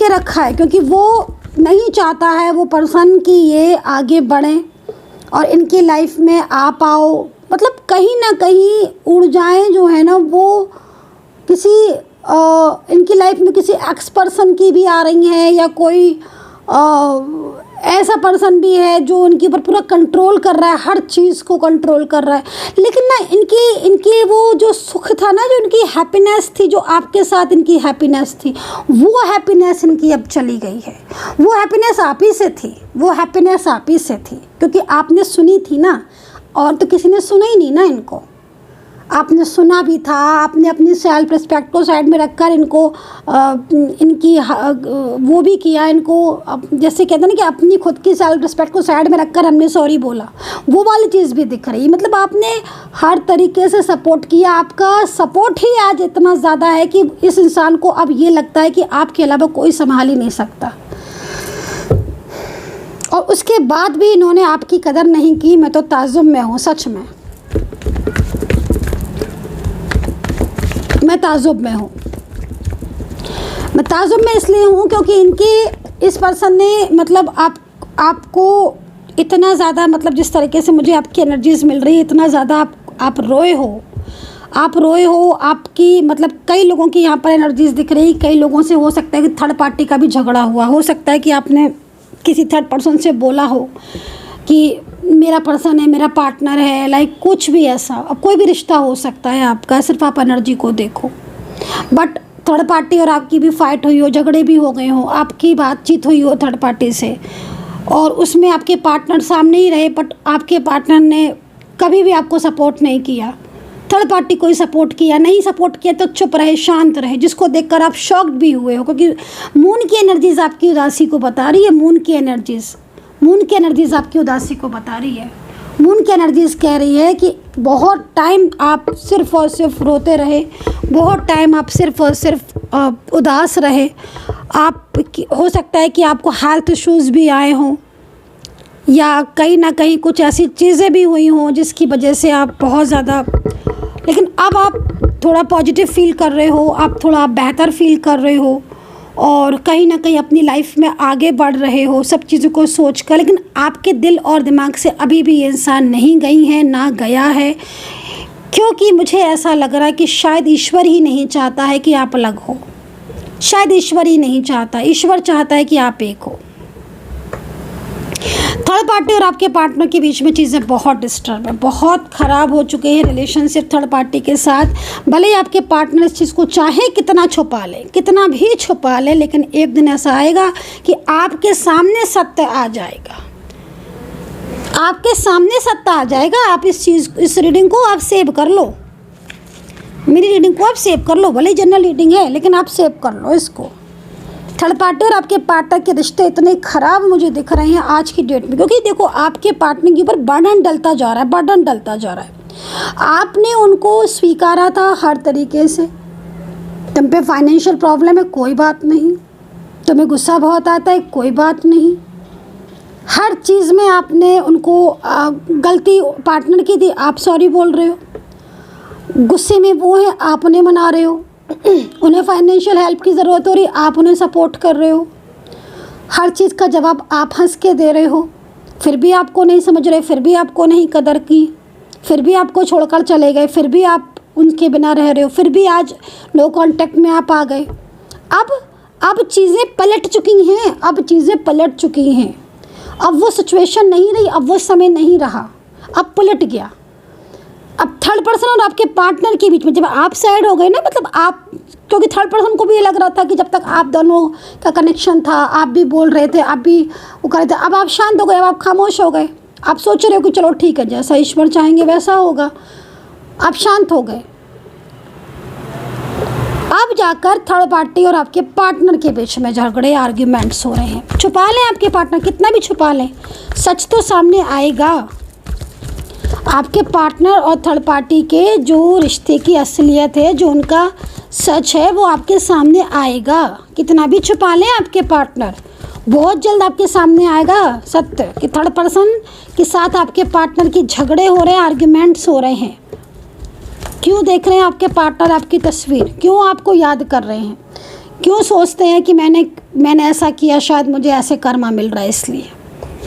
रखा है, क्योंकि वो नहीं चाहता है वो पर्सन कि ये आगे बढ़ें और इनकी लाइफ में आ पाओ। मतलब कहीं ना कहीं ऊर्जाएं जो है ना वो किसी इनकी लाइफ में किसी एक्स पर्सन की भी आ रही हैं, या कोई ऐसा पर्सन भी है जो उनके ऊपर पूरा कंट्रोल कर रहा है, हर चीज़ को कंट्रोल कर रहा है। लेकिन ना इनकी वो जो सुख था ना, जो इनकी हैप्पीनेस थी, जो आपके साथ इनकी हैप्पीनेस थी, वो हैप्पीनेस इनकी अब चली गई है। वो हैप्पीनेस आप ही से थी, क्योंकि आपने सुनी थी ना, और तो किसी ने सुना ही नहीं ना इनको। आपने सुना भी था, आपने अपनी सेल्फ रिस्पेक्ट को साइड में रखकर इनको इनकी वो भी किया, इनको जैसे कहते हैं ना कि अपनी खुद की सेल्फ रिस्पेक्ट को साइड में रखकर हमने सॉरी बोला, वो वाली चीज़ भी दिख रही है। मतलब आपने हर तरीके से सपोर्ट किया, आपका सपोर्ट ही आज इतना ज़्यादा है कि इस इंसान को अब ये लगता है कि आपके अलावा कोई संभाल ही नहीं सकता, और उसके बाद भी इन्होंने आपकी कदर नहीं की। मैं तो ताज्जुब में हूँ, सच में मैं ताज्जुब में हूँ। मैं ताज्जुब में इसलिए हूँ क्योंकि इनके इस पर्सन ने मतलब आपको इतना ज़्यादा, मतलब जिस तरीके से मुझे आपकी एनर्जीज मिल रही है, इतना ज़्यादा आप रोए हो, आप रोए हो, आपकी मतलब कई लोगों की यहाँ पर एनर्जीज दिख रही। कई लोगों से हो सकता है कि थर्ड पार्टी का भी झगड़ा हुआ, हो सकता है कि आपने किसी थर्ड पर्सन से बोला हो कि मेरा पर्सन है, मेरा पार्टनर है, लाइक कुछ भी ऐसा। अब कोई भी रिश्ता हो सकता है आपका, सिर्फ आप एनर्जी को देखो। बट थर्ड पार्टी और आपकी भी फाइट हुई हो, झगड़े भी हो गए हो, आपकी बातचीत हुई हो थर्ड पार्टी से और उसमें आपके पार्टनर सामने ही रहे, बट आपके पार्टनर ने कभी भी आपको सपोर्ट नहीं किया। थर्ड पार्टी कोई सपोर्ट किया नहीं, सपोर्ट किया तो चुप रहे, शांत रहे, जिसको देखकर आप शॉक्ड भी हुए हो, क्योंकि मून की एनर्जीज आपकी उदासी को बता रही है। मून की एनर्जीज आपकी उदासी को बता रही है। मून की एनर्जीज कह रही है कि बहुत टाइम आप सिर्फ और सिर्फ रोते रहे, बहुत टाइम आप सिर्फ और सिर्फ उदास रहे। आप हो सकता है कि आपको हेल्थ इश्यूज़ भी आए हों या कहीं ना कहीं कुछ ऐसी चीज़ें भी हुई हों जिसकी वजह से आप बहुत ज़्यादा, लेकिन अब आप थोड़ा पॉजिटिव फील कर रहे हो, आप थोड़ा बेहतर फील कर रहे हो और कहीं ना कहीं अपनी लाइफ में आगे बढ़ रहे हो सब चीज़ों को सोच कर। लेकिन आपके दिल और दिमाग से अभी भी ये इंसान नहीं गई है, ना गया है, क्योंकि मुझे ऐसा लग रहा है कि शायद ईश्वर ही नहीं चाहता है कि आप अलग हो। शायद ईश्वर ही नहीं चाहता, ईश्वर चाहता है कि आप एक हो। थर्ड पार्टी और आपके पार्टनर के बीच में चीज़ें बहुत डिस्टर्ब है, बहुत ख़राब हो चुके हैं रिलेशनशिप थर्ड पार्टी के साथ। भले ही आपके पार्टनर इस चीज़ को चाहे कितना छुपा ले, कितना भी छुपा ले, लेकिन एक दिन ऐसा आएगा कि आपके सामने सत्य आ जाएगा। आपके सामने सत्य आ जाएगा। आप इस रीडिंग को आप सेव कर लो, मेरी रीडिंग को आप सेव कर लो। भले ही जनरल रीडिंग है लेकिन आप सेव कर लो इसको। थर्ड पार्टी और आपके पार्टनर के रिश्ते इतने ख़राब मुझे दिख रहे हैं आज की डेट में, क्योंकि देखो आपके पार्टनर के ऊपर बर्डन डलता जा रहा है, बर्डन डलता जा रहा है। आपने उनको स्वीकारा था हर तरीके से। तुम पे फाइनेंशियल प्रॉब्लम है, कोई बात नहीं। तुम्हें गुस्सा बहुत आता है, कोई बात नहीं। हर चीज़ में आपने उनको गलती पार्टनर की थी, आप सॉरी बोल रहे हो। गुस्से में वो है, आप उन्हें मना रहे हो। उन्हें फाइनेंशियल हेल्प की ज़रूरत हो रही, आप उन्हें सपोर्ट कर रहे हो। हर चीज़ का जवाब आप हंस के दे रहे हो, फिर भी आपको नहीं समझ रहे, फिर भी आपको नहीं कदर की, फिर भी आपको छोड़कर चले गए, फिर भी आप उनके बिना रह रहे हो, फिर भी आज नो कांटेक्ट में आप आ गए। अब चीज़ें पलट चुकी हैं, अब चीज़ें पलट चुकी हैं। अब वो सिचुएशन नहीं रही, अब वो समय नहीं रहा, अब पलट गया। अब थर्ड पर्सन और आपके पार्टनर के बीच में जब आप साइड हो गए ना, मतलब आप, क्योंकि थर्ड पर्सन को भी ये लग रहा था कि जब तक आप दोनों का कनेक्शन था, आप भी बोल रहे थे, आप भी वो कर रहे थे, अब आप शांत हो गए, अब आप खामोश हो गए। आप सोच रहे हो कि चलो ठीक है, जैसा ईश्वर चाहेंगे वैसा होगा। आप शांत हो गए। अब जाकर थर्ड पार्टी और आपके पार्टनर के बीच में झगड़े, आर्ग्यूमेंट्स हो रहे हैं। छुपा लें आपके पार्टनर, कितना भी छुपा लें, सच तो सामने आएगा। आपके पार्टनर और थर्ड पार्टी के जो रिश्ते की असलियत है, जो उनका सच है, वो आपके सामने आएगा। कितना भी छुपा लें आपके पार्टनर, बहुत जल्द आपके सामने आएगा सत्य कि थर्ड पर्सन के साथ आपके पार्टनर की झगड़े हो रहे हैं, आर्ग्यूमेंट्स हो रहे हैं। क्यों देख रहे हैं आपके पार्टनर आपकी तस्वीर, क्यों आपको याद कर रहे हैं, क्यों सोचते हैं कि मैंने ऐसा किया, शायद मुझे ऐसे कर्मा मिल रहा है, इसलिए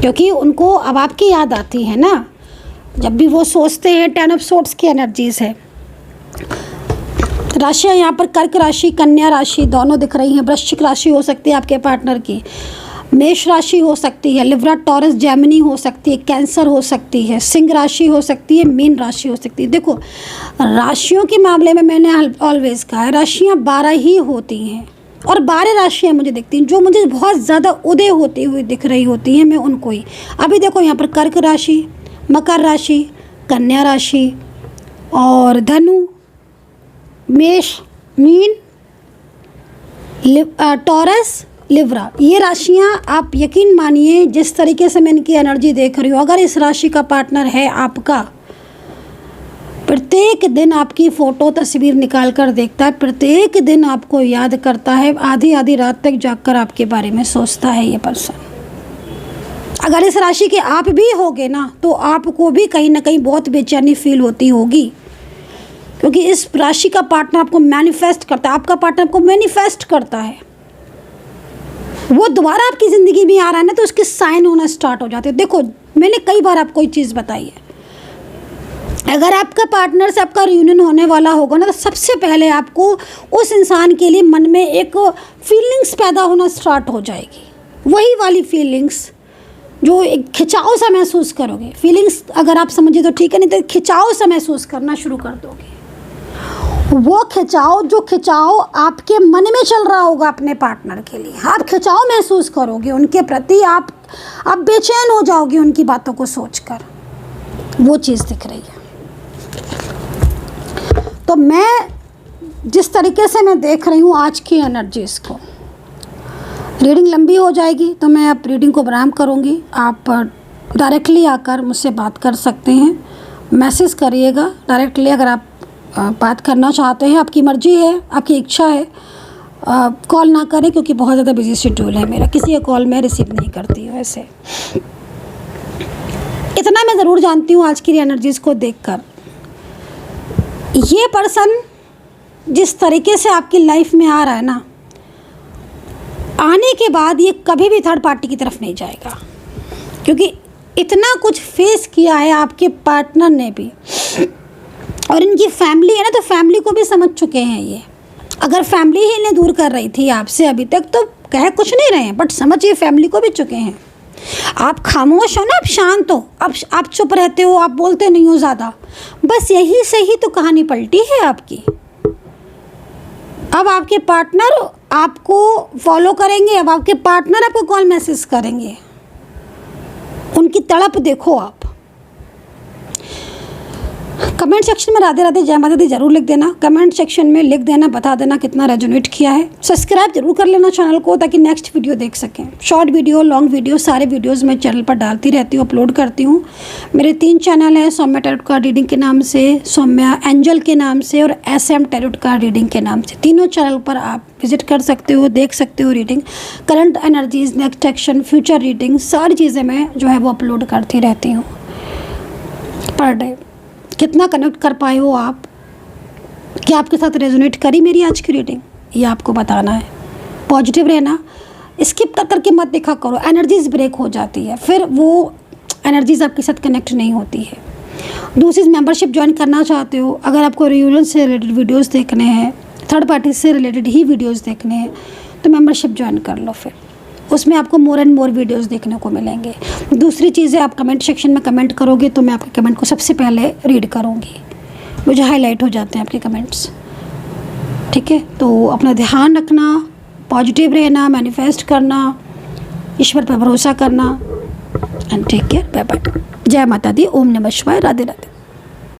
क्योंकि उनको अब आपकी याद आती है ना। जब भी वो सोचते हैं, 10 ऑफ सोर्ड्स की एनर्जीज है। राशियाँ यहाँ पर कर्क राशि, कन्या राशि दोनों दिख रही हैं। वृश्चिक राशि हो सकती है आपके पार्टनर की, मेष राशि हो सकती है, लिब्रा, टॉरस, जेमिनी हो सकती है, कैंसर हो सकती है, सिंह राशि हो सकती है, मीन राशि हो सकती है। देखो राशियों के मामले में मैंने ऑलवेज कहा है, राशियाँ 12 ही होती हैं और 12 राशियाँ मुझे दिखती हैं जो मुझे बहुत ज़्यादा उदय होती हुई दिख रही होती हैं, मैं उनको ही। अभी देखो यहाँ पर कर्क राशि, मकर राशि, कन्या राशि और धनु, मेष, मीन, टॉरस, लिब्रा, ये राशियाँ आप यकीन मानिए जिस तरीके से मैं इनकी एनर्जी देख रही हूँ, अगर इस राशि का पार्टनर है आपका, प्रत्येक दिन आपकी फ़ोटो तस्वीर निकाल कर देखता है, प्रत्येक दिन आपको याद करता है, आधी आधी रात तक जागकर आपके बारे में सोचता है ये पर्सन। अगर इस राशि के आप भी होगे ना, तो आपको भी कहीं ना कहीं बहुत बेचैनी फील होती होगी, क्योंकि इस राशि का पार्टनर आपको मैनिफेस्ट करता है, आपका पार्टनर आपको मैनिफेस्ट करता है। वो दोबारा आपकी ज़िंदगी में आ रहा है ना, तो उसके साइन होना स्टार्ट हो जाते हैं। देखो मैंने कई बार आपको ये चीज़ बताई है, अगर आपका पार्टनर से आपका रियूनियन होने वाला होगा ना, तो सबसे पहले आपको उस इंसान के लिए मन में एक फीलिंग्स पैदा होना स्टार्ट हो जाएगी। वही वाली फीलिंग्स जो एक खिंचाव सा महसूस करोगे। फीलिंग्स अगर आप समझिए तो ठीक है, नहीं तो खिंचाव सा महसूस करना शुरू कर दोगे। वो खिंचाव आपके मन में चल रहा होगा अपने पार्टनर के लिए, आप खिंचाव महसूस करोगे उनके प्रति, आप बेचैन हो जाओगे उनकी बातों को सोचकर। वो चीज़ दिख रही है। तो मैं जिस तरीके से मैं देख रही हूँ आज की एनर्जीज़ को, रीडिंग लंबी हो जाएगी तो मैं अब रीडिंग को विराम करूँगी। आप डायरेक्टली आकर मुझसे बात कर सकते हैं, मैसेज करिएगा डायरेक्टली अगर आप बात करना चाहते हैं। आपकी मर्ज़ी है, आपकी इच्छा है। कॉल ना करें क्योंकि बहुत ज़्यादा बिजी शेड्यूल है मेरा, किसी का कॉल मैं रिसीव नहीं करती हूँ। ऐसे इतना मैं ज़रूर जानती हूँ आज की एनर्जीज़ को देखकर, ये पर्सन जिस तरीके से आपकी लाइफ में आ रहा है ना, आने के बाद ये कभी भी थर्ड पार्टी की तरफ नहीं जाएगा, क्योंकि इतना कुछ फेस किया है आपके पार्टनर ने भी, और इनकी फैमिली है ना, तो फैमिली को भी समझ चुके हैं ये। अगर फैमिली ही इन्हें दूर कर रही थी आपसे अभी तक, तो कह कुछ नहीं रहे हैं, बट समझिए फैमिली को भी चुके हैं। आप खामोश हो ना, आप शांत हो, आप चुप रहते हो, आप बोलते नहीं हो ज़्यादा, बस यही से ही तो कहानी पलटी है आपकी। अब आपके पार्टनर आपको फॉलो करेंगे, अब आपके पार्टनर आपको कॉल मैसेज करेंगे। उनकी तड़प देखो आप। कमेंट सेक्शन में राधे राधे जय माता दी जरूर लिख देना, कमेंट सेक्शन में लिख देना, बता देना कितना रेजोनेट किया है। सब्सक्राइब जरूर कर लेना चैनल को, ताकि नेक्स्ट वीडियो देख सकें। शॉर्ट वीडियो, लॉन्ग वीडियो, सारे वीडियोस मैं चैनल पर डालती रहती हूँ, अपलोड करती हूँ। मेरे 3 चैनल हैं, सौम्या टैरोट कार्ड रीडिंग के नाम से, सौम्या एंजल के नाम से, और SM टैरोट कार्ड रीडिंग के नाम से। तीनों चैनल पर आप विजिट कर सकते हो, देख सकते हो reading, current energies, next action, future reading, सारी चीज़ें मैं जो है वो अपलोड करती रहती हूँ पर डे। कितना कनेक्ट कर पाए हो आप, क्या आपके साथ रेजोनेट करी मेरी आज की रीडिंग, ये आपको बताना है। पॉजिटिव रहना, स्किप कर करके मत देखा करो, एनर्जीज ब्रेक हो जाती है, फिर वो एनर्जीज आपके साथ कनेक्ट नहीं होती है। दूसरी मेंबरशिप ज्वाइन करना चाहते हो, अगर आपको रियूनियन से रिलेटेड वीडियोस देखने हैं, थर्ड पार्टी से रिलेटेड ही वीडियोस देखने हैं, तो मेंबरशिप ज्वाइन कर लो। फिर उसमें आपको मोर एंड मोर वीडियोस देखने को मिलेंगे। दूसरी चीज़ है, आप कमेंट सेक्शन में कमेंट करोगे तो मैं आपके कमेंट को सबसे पहले रीड करूँगी, मुझे हाईलाइट हो जाते हैं आपके कमेंट्स। ठीक है, तो अपना ध्यान रखना, पॉजिटिव रहना, मैनिफेस्ट करना, ईश्वर पर भरोसा करना, and take care. Bye bye. जय माता दी। ओम नमः शिवाय। राधे राधे।